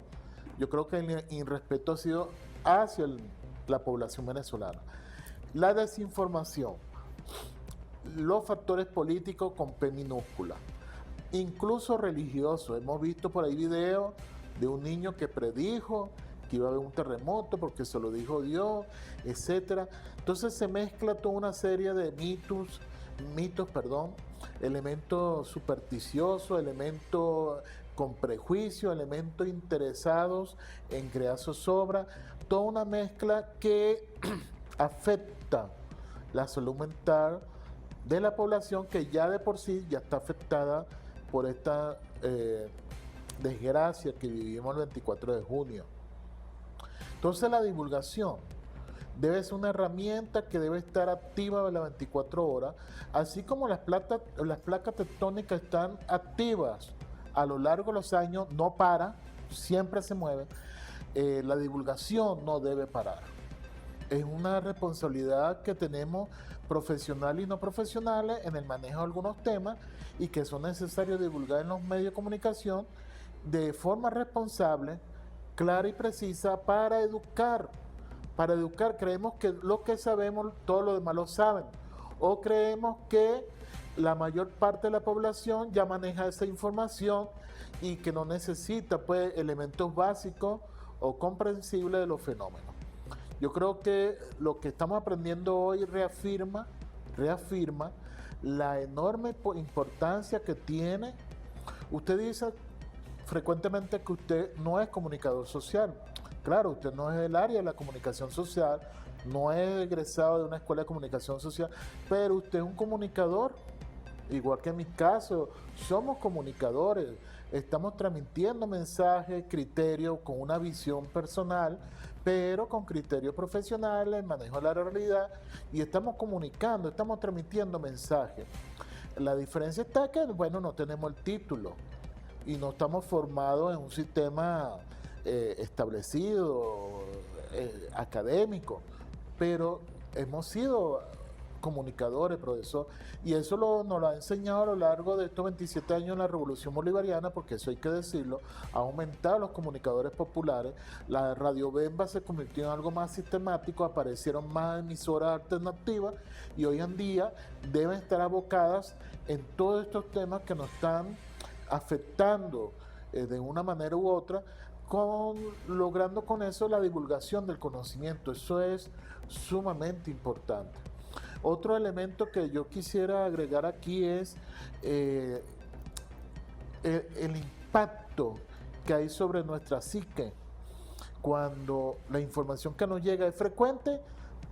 yo creo que el irrespeto ha sido hacia la población venezolana. La desinformación, los factores políticos con P minúscula, incluso religiosos. Hemos visto por ahí videos de un niño que predijo que iba a haber un terremoto porque se lo dijo Dios, etc. Entonces se mezcla toda una serie de mitos, elementos supersticiosos, elementos con prejuicio, elementos interesados en crear zozobra, toda una mezcla que afecta la salud mental de la población que ya de por sí ya está afectada por esta desgracia que vivimos el 24 de junio. Entonces la divulgación debe ser una herramienta que debe estar activa de las 24 horas, así como las placas tectónicas están activas a lo largo de los años, no para, siempre se mueve. La divulgación no debe parar. Es una responsabilidad que tenemos profesionales y no profesionales en el manejo de algunos temas y que son necesarios divulgar en los medios de comunicación de forma responsable, clara y precisa para educar. Para educar, creemos que lo que sabemos, todos los demás lo saben. O creemos que la mayor parte de la población ya maneja esa información y que no necesita pues elementos básicos o comprensibles de los fenómenos. Yo creo que lo que estamos aprendiendo hoy reafirma la enorme importancia que tiene. Usted dice frecuentemente que usted no es comunicador social. Claro, usted no es del área de la comunicación social, no es egresado de una escuela de comunicación social, pero usted es un comunicador, igual que en mi caso, somos comunicadores, estamos transmitiendo mensajes, criterios con una visión personal, pero con criterios profesionales, manejo de la realidad, y estamos comunicando, estamos transmitiendo mensajes. La diferencia está que, bueno, no tenemos el título y no estamos formados en un sistema establecido, académico, pero hemos sido comunicadores, profesor, y eso nos lo ha enseñado a lo largo de estos 27 años en la Revolución Bolivariana, porque eso hay que decirlo, ha aumentado los comunicadores populares, la Radio Bemba se convirtió en algo más sistemático, aparecieron más emisoras alternativas y hoy en día deben estar abocadas en todos estos temas que nos están afectando de una manera u otra, logrando con eso la divulgación del conocimiento. Eso es sumamente importante. Otro elemento que yo quisiera agregar aquí es el impacto que hay sobre nuestra psique cuando la información que nos llega es frecuente,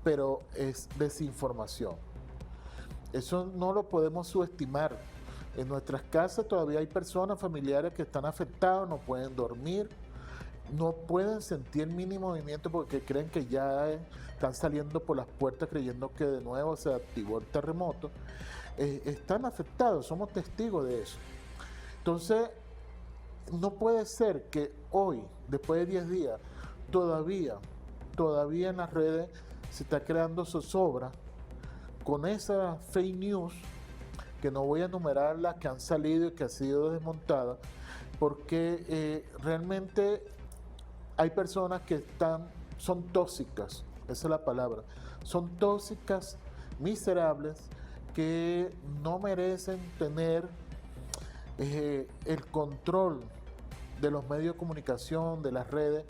pero es desinformación. Eso no lo podemos subestimar. En nuestras casas todavía hay personas familiares que están afectadas, no pueden dormir, no pueden sentir el mínimo movimiento porque creen que ya están saliendo por las puertas creyendo que de nuevo se activó el terremoto. Están afectados, somos testigos de eso. Entonces, no puede ser que hoy, después de 10 días, todavía en las redes se está creando zozobra con esa fake news, que no voy a enumerar las que han salido y que han sido desmontadas, porque realmente hay personas que son tóxicas, esa es la palabra, son tóxicas, miserables, que no merecen tener el control de los medios de comunicación, de las redes,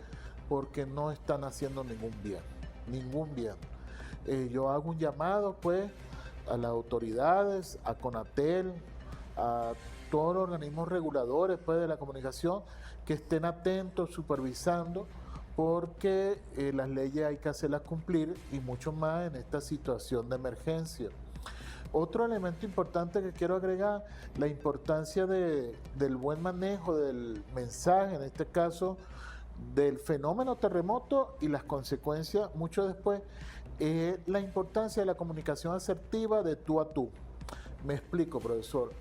porque no están haciendo ningún bien. Yo hago un llamado pues a las autoridades, a CONATEL, a todos los organismos reguladores pues, de la comunicación, que estén atentos, supervisando, porque las leyes hay que hacerlas cumplir y mucho más en esta situación de emergencia. Otro elemento importante que quiero agregar, la importancia del buen manejo del mensaje, en este caso del fenómeno terremoto y las consecuencias mucho después, la importancia de la comunicación asertiva de tú a tú. Me explico, profesor.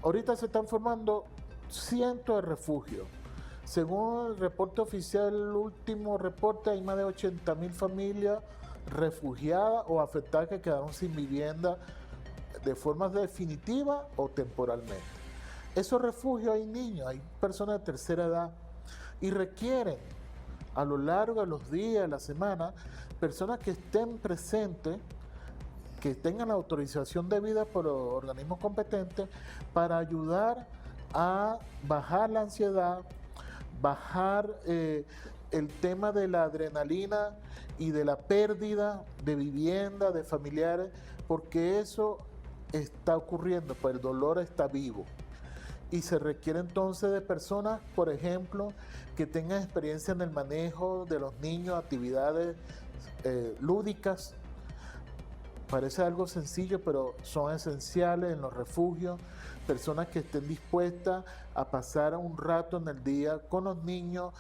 Ahorita se están formando cientos de refugios. Según el reporte oficial, el último reporte, hay más de 80.000 familias refugiadas o afectadas que quedaron sin vivienda de forma definitiva o temporalmente. Esos refugios hay niños, hay personas de tercera edad y requieren a lo largo de los días, de la semana, personas que estén presentes, que tengan la autorización debida por los organismos competentes para ayudar a bajar la ansiedad, bajar el tema de la adrenalina y de la pérdida de vivienda, de familiares, porque eso está ocurriendo, pues el dolor está vivo. Y se requiere entonces de personas, por ejemplo, que tengan experiencia en el manejo de los niños, actividades lúdicas. Parece algo sencillo, pero son esenciales en los refugios. Personas que estén dispuestas a pasar un rato en el día con los niños,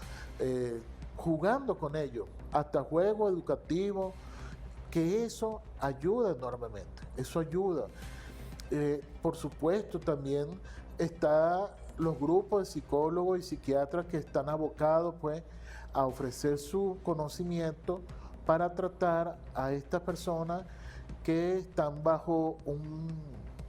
jugando con ellos, hasta juegos educativos, que eso ayuda enormemente, eso ayuda. Por supuesto, también están los grupos de psicólogos y psiquiatras que están abocados pues, a ofrecer su conocimiento para tratar a estas personas que están bajo un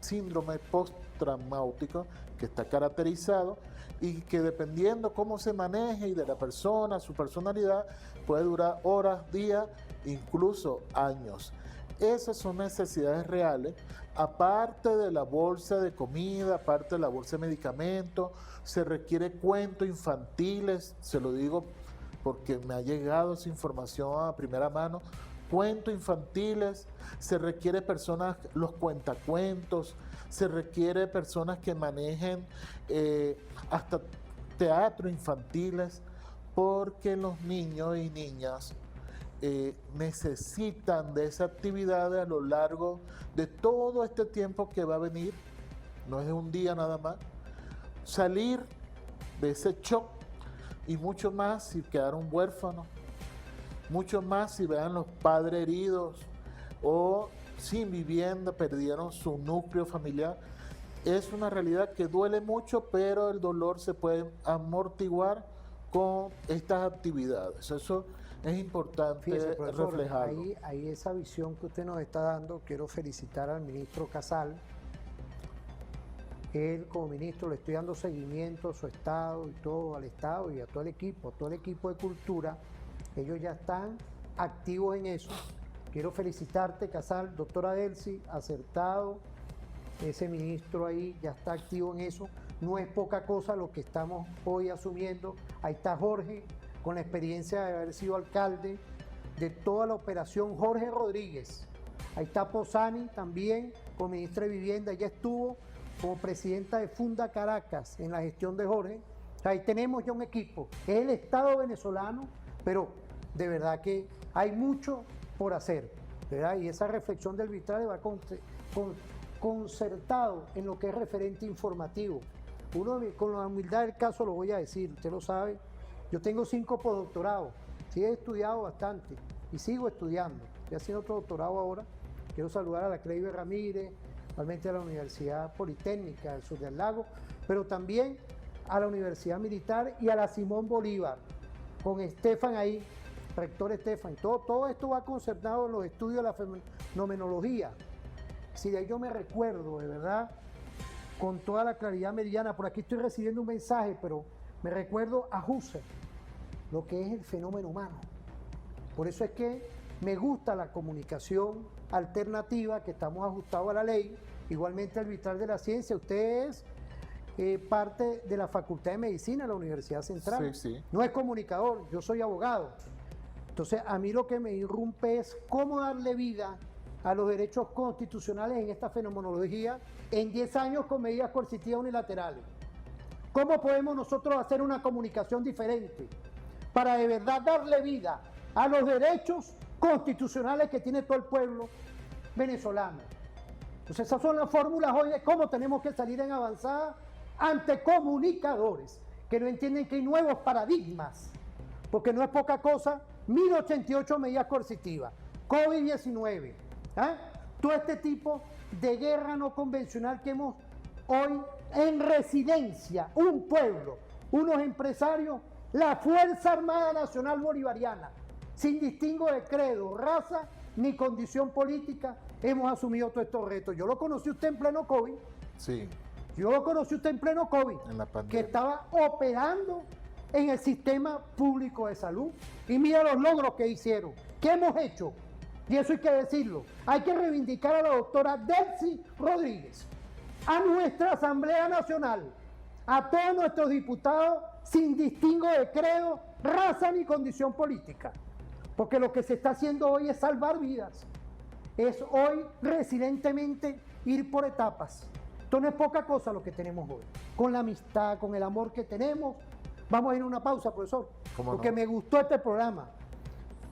síndrome postraumático que está caracterizado y que dependiendo cómo se maneje y de la persona, su personalidad, puede durar horas, días, incluso años. Esas son necesidades reales, aparte de la bolsa de comida, aparte de la bolsa de medicamentos, se requiere cuentos infantiles, se lo digo porque me ha llegado esa información a primera mano, cuentos infantiles, se requiere personas, los cuentacuentos, se requiere personas que manejen hasta teatro infantiles, porque los niños y niñas necesitan de esa actividad a lo largo de todo este tiempo que va a venir, no es de un día nada más, salir de ese shock y mucho más si quedaron huérfanos, mucho más si vean los padres heridos o sin vivienda, perdieron su núcleo familiar. Es una realidad que duele mucho, pero el dolor se puede amortiguar con estas actividades. Eso es importante. Fíjese, profesor, reflejarlo. Ahí esa visión que usted nos está dando, quiero felicitar al ministro Casal. Él como ministro le estoy dando seguimiento a su estado y todo, al estado y a todo el equipo de cultura. Ellos ya están activos en eso. Quiero felicitarte, Casal, doctora Delcy, acertado. Ese ministro ahí ya está activo en eso. No es poca cosa lo que estamos hoy asumiendo. Ahí está Jorge, con la experiencia de haber sido alcalde de toda la operación, Jorge Rodríguez. Ahí está Posani también, como ministra de Vivienda, ya estuvo como presidenta de Funda Caracas en la gestión de Jorge. Ahí tenemos ya un equipo. Es el Estado venezolano, pero de verdad que hay mucho por hacer, ¿verdad? Y esa reflexión del arbitraje va concertado en lo que es referente informativo. Uno, con la humildad del caso lo voy a decir, usted lo sabe, Yo tengo 5 postdoctorados, sí he estudiado bastante y sigo estudiando. Estoy haciendo otro doctorado ahora. Quiero saludar a la Cleibe Ramírez, igualmente a la Universidad Politécnica del Sur del Lago, pero también a la Universidad Militar y a la Simón Bolívar, con Estefan ahí, rector Estefan. Todo esto va concertado en los estudios de la fenomenología. Si de ahí yo me recuerdo, de verdad, con toda la claridad meridiana, por aquí estoy recibiendo un mensaje, pero me recuerdo a Husserl, lo que es el fenómeno humano. Por eso es que me gusta la comunicación alternativa, que estamos ajustados a la ley, igualmente al Vitral de la Ciencia. Usted es parte de la Facultad de Medicina de la Universidad Central. Sí. No es comunicador, yo soy abogado. Entonces, a mí lo que me irrumpe es cómo darle vida a los derechos constitucionales en esta fenomenología en 10 años con medidas coercitivas unilaterales. ¿Cómo podemos nosotros hacer una comunicación diferente para de verdad darle vida a los derechos constitucionales que tiene todo el pueblo venezolano? Entonces, esas son las fórmulas hoy de cómo tenemos que salir en avanzada ante comunicadores que no entienden que hay nuevos paradigmas, porque no es poca cosa, 1088 medidas coercitivas, COVID-19, todo este tipo de guerra no convencional que hemos hoy en residencia, un pueblo, unos empresarios, la Fuerza Armada Nacional Bolivariana, sin distingo de credo, raza ni condición política, hemos asumido todos estos retos. Yo lo conocí usted en pleno COVID. Sí. Yo lo conocí usted en pleno COVID, En la pandemia. que estaba operando en el sistema público de salud. Y mira los logros que hicieron. ¿Qué hemos hecho? Y eso hay que decirlo. Hay que reivindicar a la doctora Delcy Rodríguez, a nuestra Asamblea Nacional, a todos nuestros diputados, sin distingo de credo, raza ni condición política. Porque lo que se está haciendo hoy es salvar vidas. Es hoy residentemente ir por etapas. Esto no es poca cosa lo que tenemos hoy. Con la amistad, con el amor que tenemos. Vamos a ir a una pausa, profesor. Porque me gustó este programa.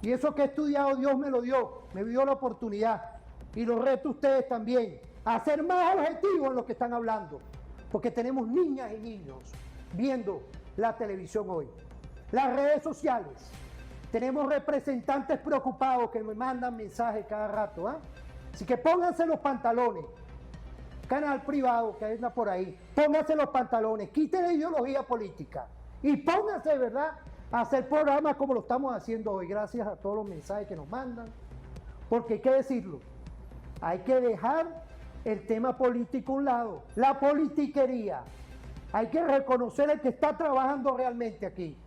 Y eso que he estudiado, Dios me lo dio. Me dio la oportunidad. Y los reto a ustedes también a ser más objetivos en lo que están hablando. Porque tenemos niñas y niños viendo la televisión hoy. Las redes sociales. Tenemos representantes preocupados que me mandan mensajes cada rato. Así que pónganse los pantalones. Canal privado que anda por ahí. Pónganse los pantalones. Quiten la ideología política. Y pónganse de verdad a hacer programas como lo estamos haciendo hoy. Gracias a todos los mensajes que nos mandan. Porque hay que decirlo. Hay que dejar el tema político a un lado. La politiquería. Hay que reconocer el que está trabajando realmente aquí.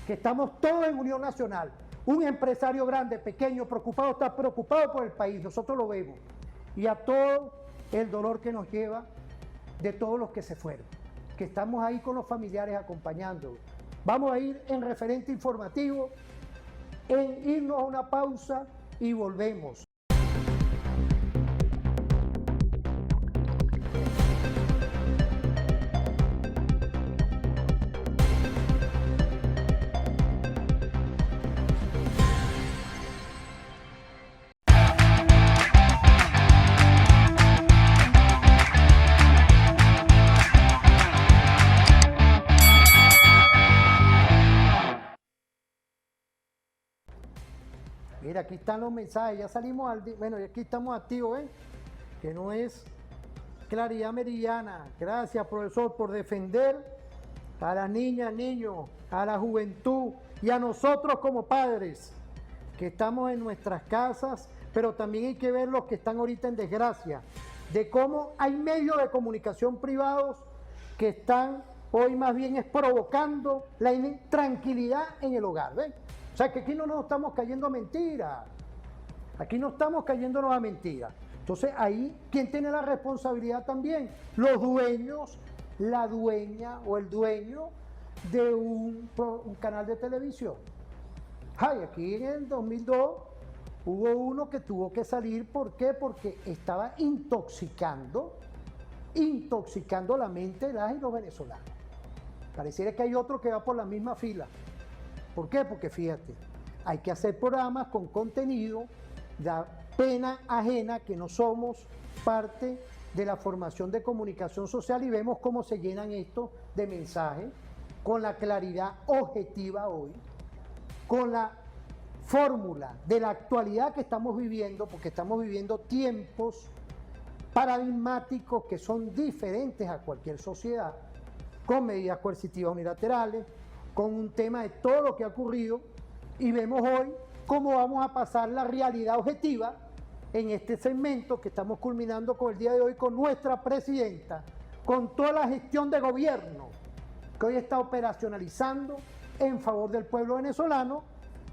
Que estamos todos en unión nacional. Un empresario grande, pequeño, preocupado, está preocupado por el país. Nosotros lo vemos. Y a todo el dolor que nos lleva de todos los que se fueron. Que estamos ahí con los familiares acompañando. Vamos a ir en referente informativo, en irnos a una pausa y volvemos. Mira, aquí están los mensajes, ya salimos bueno, y aquí estamos activos, que no es claridad meridiana. Gracias, profesor, por defender a las niñas, niños, a la juventud y a nosotros como padres, que estamos en nuestras casas, pero también hay que ver los que están ahorita en desgracia, de cómo hay medios de comunicación privados que están hoy más bien es provocando la intranquilidad en el hogar, ¿ven? O sea que aquí no nos estamos cayendo a mentiras. Aquí no estamos cayéndonos a mentiras. Entonces ahí, ¿quién tiene la responsabilidad también? Los dueños, la dueña o el dueño de un canal de televisión. Ay, aquí en el 2002 hubo uno que tuvo que salir. ¿Por qué? Porque estaba intoxicando la mente de las y los venezolanos. Pareciera que hay otro que va por la misma fila. ¿Por qué? Porque fíjate, hay que hacer programas con contenido, da pena ajena que no somos parte de la formación de comunicación social y vemos cómo se llenan estos de mensajes con la claridad objetiva hoy, con la fórmula de la actualidad que estamos viviendo, porque estamos viviendo tiempos paradigmáticos que son diferentes a cualquier sociedad, con medidas coercitivas unilaterales, con un tema de todo lo que ha ocurrido, y vemos hoy cómo vamos a pasar la realidad objetiva en este segmento que estamos culminando con el día de hoy con nuestra presidenta, con toda la gestión de gobierno que hoy está operacionalizando en favor del pueblo venezolano,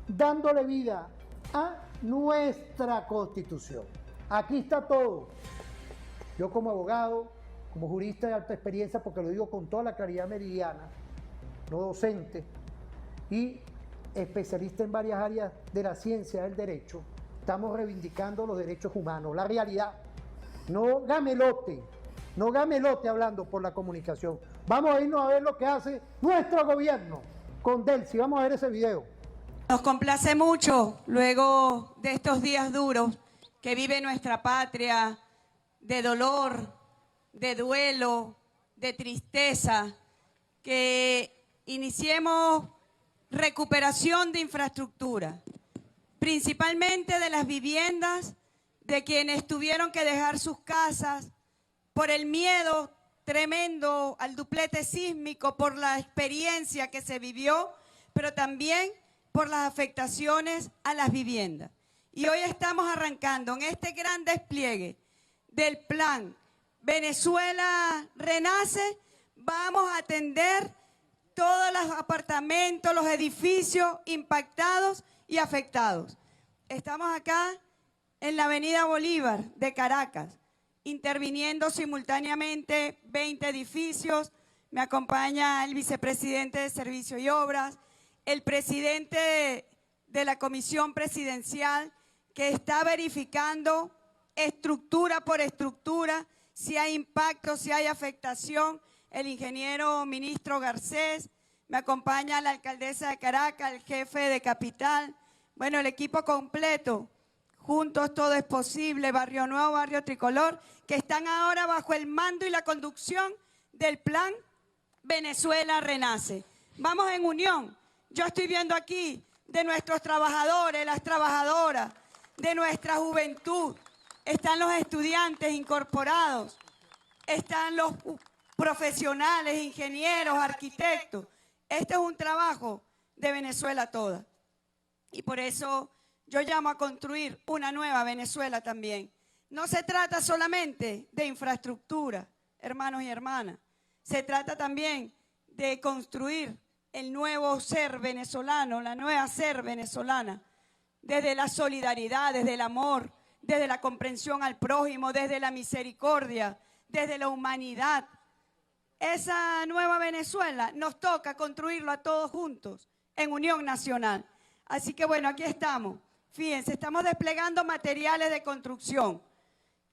dándole vida a nuestra Constitución. Aquí está todo. Yo como abogado, como jurista de alta experiencia, porque lo digo con toda la claridad meridiana, no docente, y especialista en varias áreas de la ciencia del derecho, estamos reivindicando los derechos humanos, la realidad, no gamelote hablando por la comunicación. Vamos a irnos a ver lo que hace nuestro gobierno con Delcy. Vamos a ver ese video. Nos complace mucho, luego de estos días duros que vive nuestra patria, de dolor, de duelo, de tristeza, que iniciemos recuperación de infraestructura, principalmente de las viviendas de quienes tuvieron que dejar sus casas por el miedo tremendo al duplete sísmico, por la experiencia que se vivió, pero también por las afectaciones a las viviendas. Y hoy estamos arrancando en este gran despliegue del plan Venezuela Renace. Vamos a atender todos los apartamentos, los edificios impactados y afectados. Estamos acá en la avenida Bolívar de Caracas, interviniendo simultáneamente 20 edificios. Me acompaña el vicepresidente de Servicio y Obras, el presidente de la Comisión Presidencial, que está verificando estructura por estructura, si hay impacto, si hay afectación, el ingeniero ministro Garcés, me acompaña la alcaldesa de Caracas, el jefe de Capital, bueno, el equipo completo, Juntos Todo es Posible, Barrio Nuevo, Barrio Tricolor, que están ahora bajo el mando y la conducción del plan Venezuela Renace. Vamos en unión. Yo estoy viendo aquí de nuestros trabajadores, las trabajadoras, de nuestra juventud, están los estudiantes incorporados, están los profesionales, ingenieros, arquitectos. Este es un trabajo de Venezuela toda. Y por eso yo llamo a construir una nueva Venezuela también. No se trata solamente de infraestructura, hermanos y hermanas. Se trata también de construir el nuevo ser venezolano, la nueva ser venezolana, desde la solidaridad, desde el amor, desde la comprensión al prójimo, desde la misericordia, desde la humanidad. Esa nueva Venezuela nos toca construirlo a todos juntos, en unión nacional. Así que bueno, aquí estamos. Fíjense, estamos desplegando materiales de construcción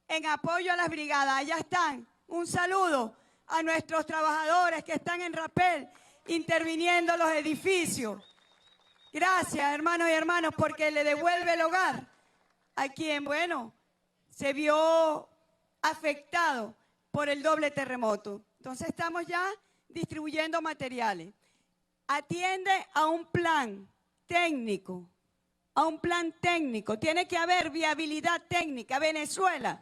en apoyo a las brigadas. Allá están. Un saludo a nuestros trabajadores que están en Rapel interviniendo en los edificios. Gracias, hermanos y hermanas, porque le devuelve el hogar a quien, bueno, se vio afectado por el doble terremoto. Entonces estamos ya distribuyendo materiales. Atiende a un plan técnico, tiene que haber viabilidad técnica. Venezuela,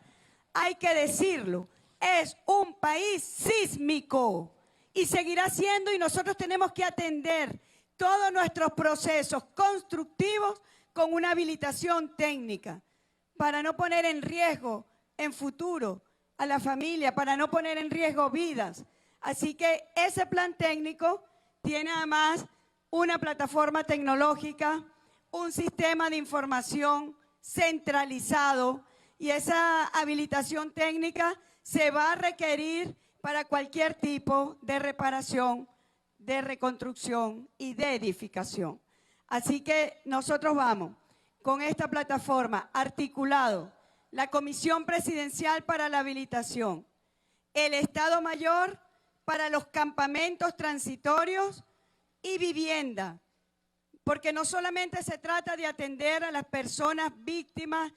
hay que decirlo, es un país sísmico y seguirá siendo, y nosotros tenemos que atender todos nuestros procesos constructivos con una habilitación técnica para no poner en riesgo en futuro a la familia, para no poner en riesgo vidas. Así que ese plan técnico tiene además una plataforma tecnológica, un sistema de información centralizado, y esa habilitación técnica se va a requerir para cualquier tipo de reparación, de reconstrucción y de edificación. Así que nosotros vamos con esta plataforma articulado, la Comisión Presidencial para la Habilitación, el Estado Mayor para los campamentos transitorios y vivienda, porque no solamente se trata de atender a las personas víctimas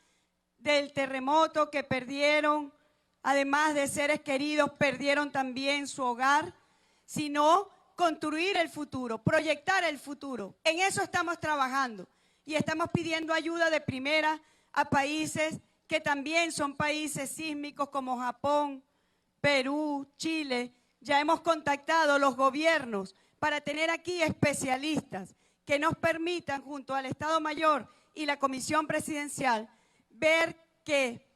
del terremoto que perdieron, además de seres queridos, perdieron también su hogar, sino construir el futuro, proyectar el futuro. En eso estamos trabajando y estamos pidiendo ayuda de primera a países que también son países sísmicos como Japón, Perú, Chile. Ya hemos contactado los gobiernos para tener aquí especialistas que nos permitan, junto al Estado Mayor y la Comisión Presidencial, ver qué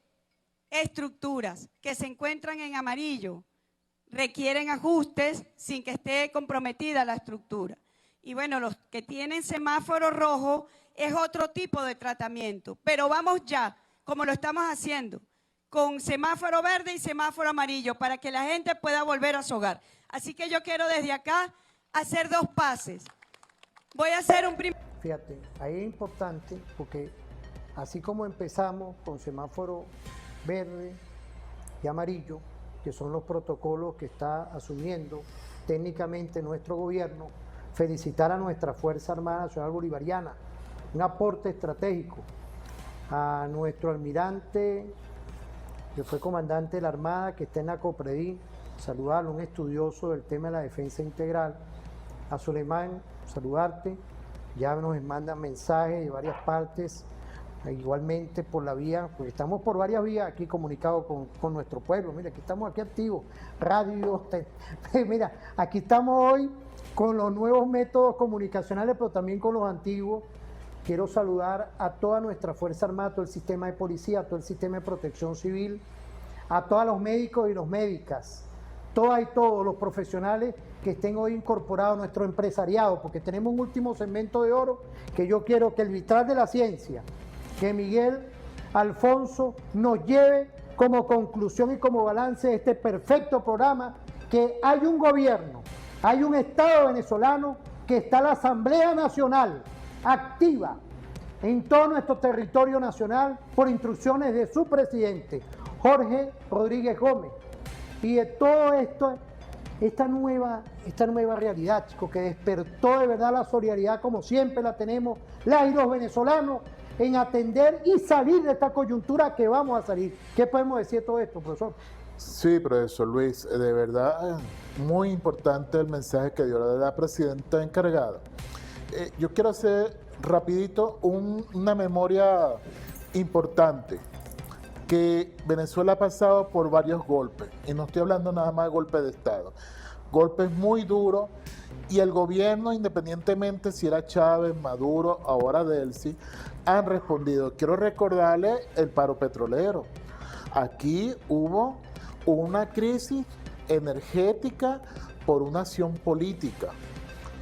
estructuras que se encuentran en amarillo requieren ajustes sin que esté comprometida la estructura. Y bueno, los que tienen semáforo rojo es otro tipo de tratamiento, pero vamos ya, como lo estamos haciendo, con semáforo verde y semáforo amarillo, para que la gente pueda volver a su hogar. Así que yo quiero desde acá hacer dos pases. Voy a hacer un primer... Fíjate, ahí es importante porque así como empezamos con semáforo verde y amarillo, que son los protocolos que está asumiendo técnicamente nuestro gobierno, felicitar a nuestra Fuerza Armada Nacional Bolivariana, un aporte estratégico, a nuestro almirante, que fue comandante de la Armada, que está en la COPREDI, saludarlo, un estudioso del tema de la defensa integral, a Soleimán, saludarte, ya nos mandan mensajes de varias partes, igualmente por la vía, pues estamos por varias vías aquí comunicados con nuestro pueblo. Mira, aquí estamos aquí activos, radio, mira, aquí estamos hoy con los nuevos métodos comunicacionales, pero también con los antiguos. Quiero saludar a toda nuestra Fuerza Armada, a todo el sistema de policía, a todo el sistema de protección civil, a todos los médicos y los médicas, todas y todos los profesionales que estén hoy incorporados a nuestro empresariado, porque tenemos un último segmento de oro que yo quiero que el vitral de la ciencia, que Miguel Alfonso nos lleve como conclusión y como balance de este perfecto programa, que hay un gobierno, hay un Estado venezolano, que está la Asamblea Nacional activa en todo nuestro territorio nacional por instrucciones de su presidente, Jorge Rodríguez Gómez, y de todo esto, esta nueva realidad, chicos, que despertó de verdad la solidaridad como siempre la tenemos, las y los venezolanos, en atender y salir de esta coyuntura que vamos a salir. ¿Qué podemos decir de todo esto, profesor? Sí, profesor Luis, de verdad muy importante el mensaje que dio la presidenta encargada. Yo quiero hacer rapidito una memoria importante, que Venezuela ha pasado por varios golpes, y no estoy hablando nada más de golpes de Estado, golpes muy duros, y el gobierno, independientemente si era Chávez, Maduro, ahora Delcy, han respondido. Quiero recordarle el paro petrolero. Aquí hubo una crisis energética por una acción política,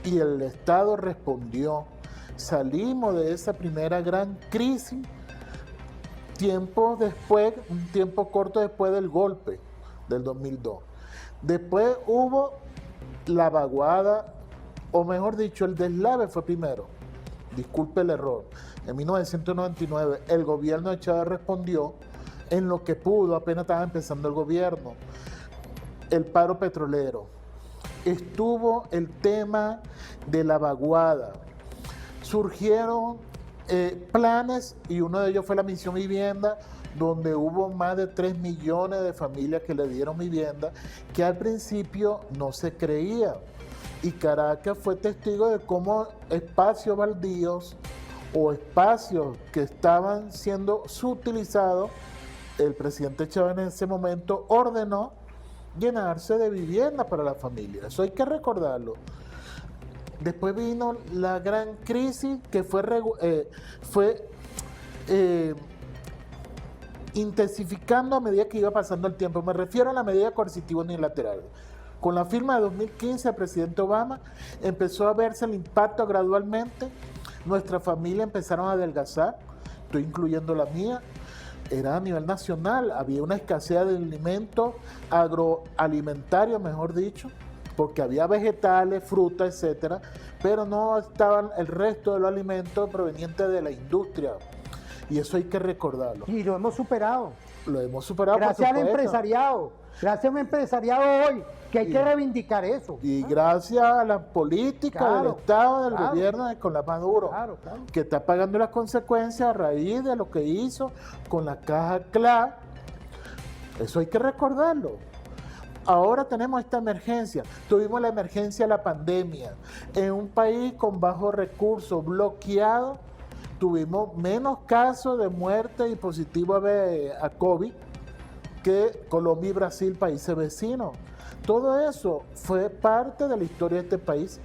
y el Estado respondió. Salimos de esa primera gran crisis un tiempo corto después del golpe del 2002. Después hubo la vaguada, o mejor dicho, el deslave fue primero. Disculpe el error. En 1999 el gobierno de Chávez respondió en lo que pudo, apenas estaba empezando el gobierno. El paro petrolero. Estuvo el tema de la vaguada. Surgieron planes, y uno de ellos fue la Misión Vivienda, donde hubo más de 3 millones de familias que le dieron vivienda, que al principio no se creía. Y Caracas fue testigo de cómo espacios baldíos o espacios que estaban siendo subutilizados, el presidente Chávez en ese momento ordenó llenarse de vivienda para la familia. Eso hay que recordarlo. Después vino la gran crisis que fue intensificando a medida que iba pasando el tiempo. Me refiero a la medida coercitiva unilateral. Con la firma de 2015 del presidente Obama empezó a verse el impacto gradualmente. Nuestras familias empezaron a adelgazar, estoy incluyendo la mía. Era a nivel nacional, había una escasez de alimentos agroalimentarios, mejor dicho, porque había vegetales, frutas, etcétera, pero no estaban el resto de los alimentos provenientes de la industria. Y eso hay que recordarlo. Y lo hemos superado. Lo hemos superado, gracias al empresariado. Gracias a un empresariado hoy, que hay que reivindicar eso. Y gracias a la política del Estado, del gobierno de Nicolás Maduro, que está pagando las consecuencias a raíz de lo que hizo con la caja CLA. Eso hay que recordarlo. Ahora tenemos esta emergencia. Tuvimos la emergencia de la pandemia. En un país con bajos recursos, bloqueado, tuvimos menos casos de muerte y positivo a COVID que Colombia y Brasil, países vecinos. Todo eso fue parte de la historia de este país.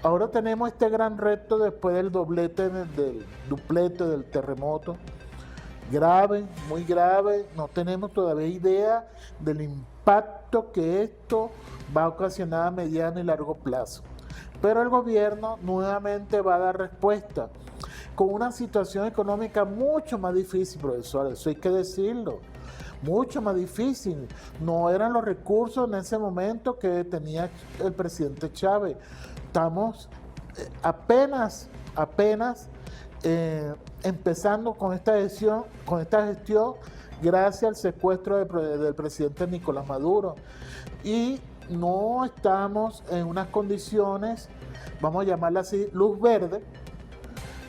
Ahora tenemos este gran reto después del duplete del terremoto. Grave, muy grave. No tenemos todavía idea del impacto que esto va a ocasionar a mediano y largo plazo. Pero el gobierno nuevamente va a dar respuesta con una situación económica mucho más difícil, profesor, eso hay que decirlo. Mucho más difícil. No eran los recursos en ese momento que tenía el presidente Chávez. Estamos apenas empezando con esta gestión gracias al secuestro del presidente Nicolás Maduro. Y no estamos en unas condiciones, vamos a llamarla así, luz verde,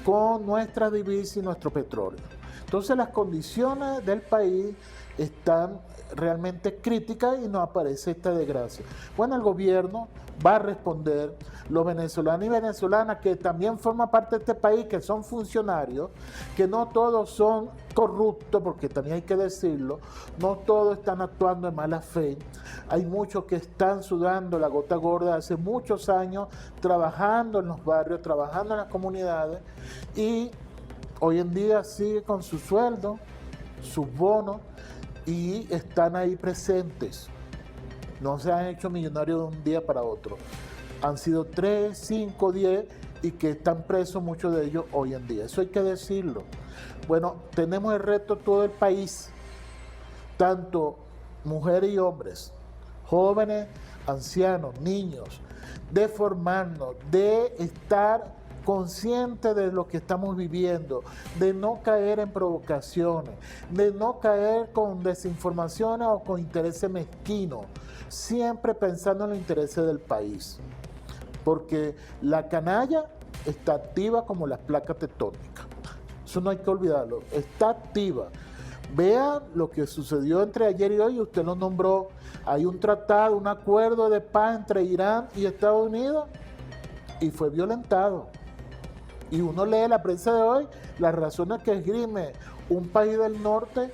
con nuestra divisa y nuestro petróleo. Entonces las condiciones del país están realmente críticas y nos aparece esta desgracia. Bueno, el gobierno va a responder, los venezolanos y venezolanas que también forman parte de este país, que son funcionarios, que no todos son corruptos, porque también hay que decirlo, no todos están actuando de mala fe, hay muchos que están sudando la gota gorda hace muchos años, trabajando en los barrios, trabajando en las comunidades, y hoy en día sigue con su sueldo, sus bonos, y están ahí presentes. No se han hecho millonarios de un día para otro. Han sido 3, 5, 10 y que están presos muchos de ellos hoy en día. Eso hay que decirlo. Bueno, tenemos el reto todo el país, tanto mujeres y hombres, jóvenes, ancianos, niños, de formarnos, de estar consciente de lo que estamos viviendo, de no caer en provocaciones, de no caer con desinformaciones o con intereses mezquinos, siempre pensando en los intereses del país. Porque la canalla está activa como las placas tectónicas. Eso no hay que olvidarlo, está activa. Vean lo que sucedió entre ayer y hoy, usted lo nombró, hay un tratado, un acuerdo de paz entre Irán y Estados Unidos y fue violentado. Y uno lee la prensa de hoy, las razones que esgrime un país del norte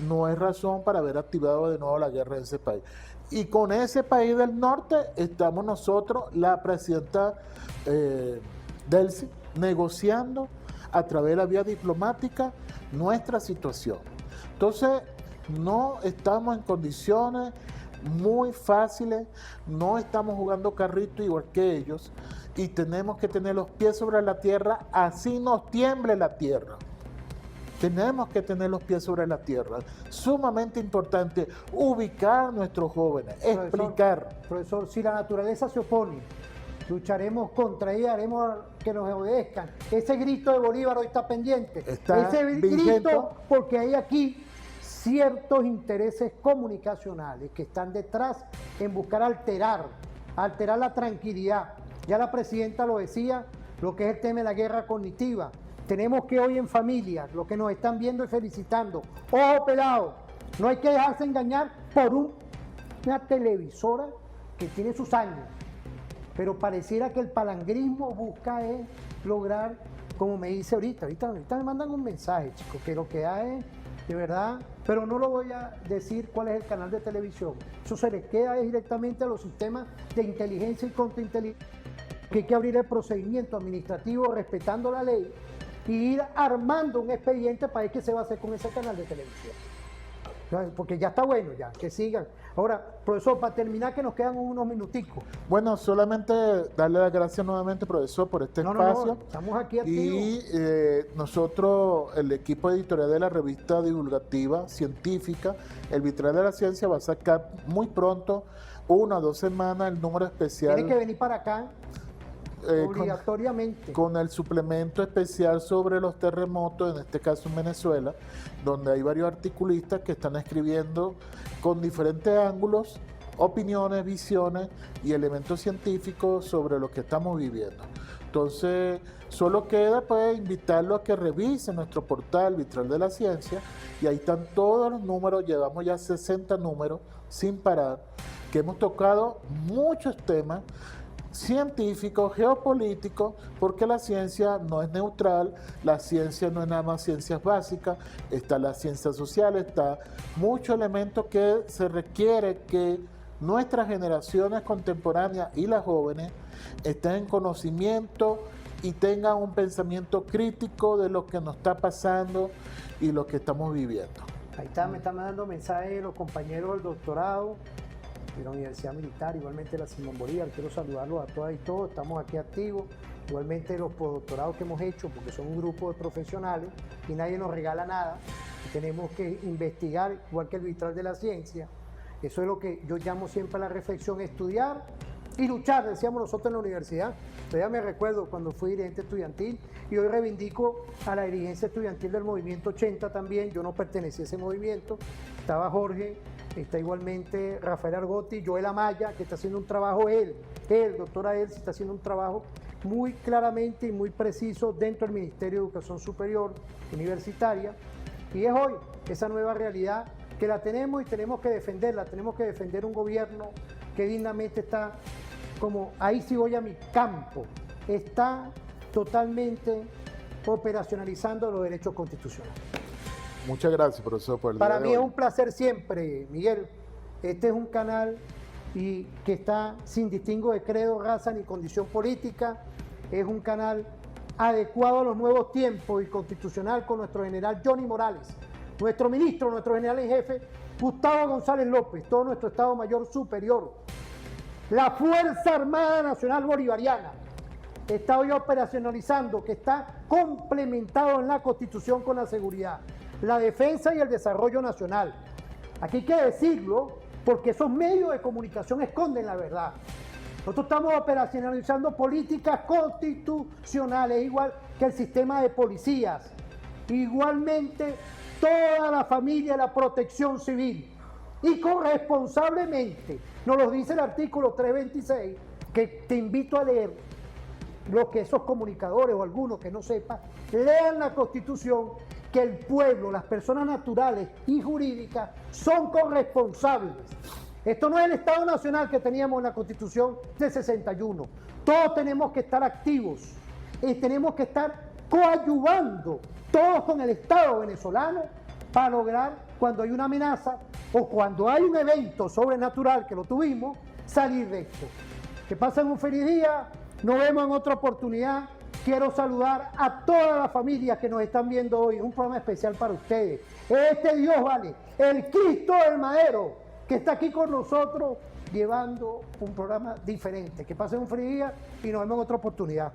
no es razón para haber activado de nuevo la guerra en ese país. Y con ese país del norte estamos nosotros, la presidenta Delcy, negociando a través de la vía diplomática nuestra situación. Entonces, no estamos en condiciones muy fáciles, no estamos jugando carrito igual que ellos, y tenemos que tener los pies sobre la tierra, así nos tiemble la tierra. Tenemos que tener los pies sobre la tierra. Sumamente importante ubicar a nuestros jóvenes, explicar. Profesor, si la naturaleza se opone, lucharemos contra ella, haremos que nos obedezcan. Ese grito de Bolívar hoy está pendiente. Ese grito, porque hay aquí ciertos intereses comunicacionales que están detrás en buscar alterar la tranquilidad. Ya la presidenta lo decía, lo que es el tema de la guerra cognitiva. Tenemos que hoy en familia, los que nos están viendo y felicitando, ojo pelado, no hay que dejarse engañar por una televisora que tiene sus años, pero pareciera que el palangrismo busca es lograr, como me dice ahorita me mandan un mensaje, chicos, que lo que hay es, de verdad, pero no lo voy a decir cuál es el canal de televisión, eso se les queda directamente a los sistemas de inteligencia y contrainteligencia, que hay que abrir el procedimiento administrativo respetando la ley y ir armando un expediente para ver qué se va a hacer con ese canal de televisión. Porque ya está bueno, ya, que sigan. Ahora, profesor, para terminar, que nos quedan unos minuticos. Bueno, solamente darle las gracias nuevamente, profesor, por este espacio. No, estamos aquí activos. Y nosotros, el equipo editorial de la revista divulgativa científica, El Vitral de la Ciencia, va a sacar muy pronto, 1 o 2 semanas, el número especial. Tiene que venir para acá. Obligatoriamente. Con el suplemento especial sobre los terremotos, en este caso en Venezuela, donde hay varios articulistas que están escribiendo con diferentes ángulos, opiniones, visiones y elementos científicos sobre lo que estamos viviendo. Entonces, solo queda pues invitarlo a que revise nuestro portal Vitral de la Ciencia, y ahí están todos los números, llevamos ya 60 números sin parar, que hemos tocado muchos temas científicos, geopolíticos, porque la ciencia no es neutral, la ciencia no es nada más ciencias básicas, está la ciencia social, está muchos elementos que se requiere que nuestras generaciones contemporáneas y las jóvenes estén en conocimiento y tengan un pensamiento crítico de lo que nos está pasando y lo que estamos viviendo. Ahí está, me están mandando mensajes los compañeros del doctorado de la Universidad Militar, igualmente la Simón Bolívar. Quiero saludarlos a todas y todos, estamos aquí activos. Igualmente los postdoctorados que hemos hecho, porque son un grupo de profesionales y nadie nos regala nada. Y tenemos que investigar, igual que el vitral de la ciencia. Eso es lo que yo llamo siempre la reflexión, estudiar y luchar, decíamos nosotros en la universidad. Todavía me recuerdo cuando fui dirigente estudiantil y hoy reivindico a la dirigencia estudiantil del movimiento 80 también. Yo no pertenecía a ese movimiento, estaba Jorge, está igualmente Rafael Argotti, Joel Amaya, que está haciendo un trabajo, doctora Elsie, está haciendo un trabajo muy claramente y muy preciso dentro del Ministerio de Educación Superior Universitaria. Y es hoy esa nueva realidad que la tenemos y tenemos que defenderla, tenemos que defender un gobierno que dignamente está, como ahí sí voy a mi campo, está totalmente operacionalizando los derechos constitucionales. Muchas gracias, profesor, por el día Para de mí hoy. es un placer siempre, Miguel. Este es un canal que está sin distingo de credo, raza ni condición política. Es un canal adecuado a los nuevos tiempos y constitucional con nuestro general Johnny Morales, nuestro ministro, nuestro general en jefe, Gustavo González López, todo nuestro Estado Mayor Superior, la Fuerza Armada Nacional Bolivariana, está hoy operacionalizando, que está complementado en la Constitución con la seguridad, la defensa y el desarrollo nacional. Aquí hay que decirlo porque esos medios de comunicación esconden la verdad. Nosotros estamos operacionalizando políticas constitucionales, igual que el sistema de policías. Igualmente, toda la familia de la protección civil. Y corresponsablemente, nos lo dice el artículo 326, que te invito a leer, lo que esos comunicadores o algunos que no sepan, lean la Constitución, que el pueblo, las personas naturales y jurídicas son corresponsables. Esto no es el Estado Nacional que teníamos en la Constitución del 61. Todos tenemos que estar activos y tenemos que estar coadyuvando todos con el Estado venezolano para lograr, cuando hay una amenaza o cuando hay un evento sobrenatural, que lo tuvimos, salir de esto. Que pasen un feliz día, nos vemos en otra oportunidad. Quiero saludar a todas las familias que nos están viendo hoy, un programa especial para ustedes. Este Dios vale, el Cristo del Madero, que está aquí con nosotros llevando un programa diferente. Que pasen un feliz día y nos vemos en otra oportunidad.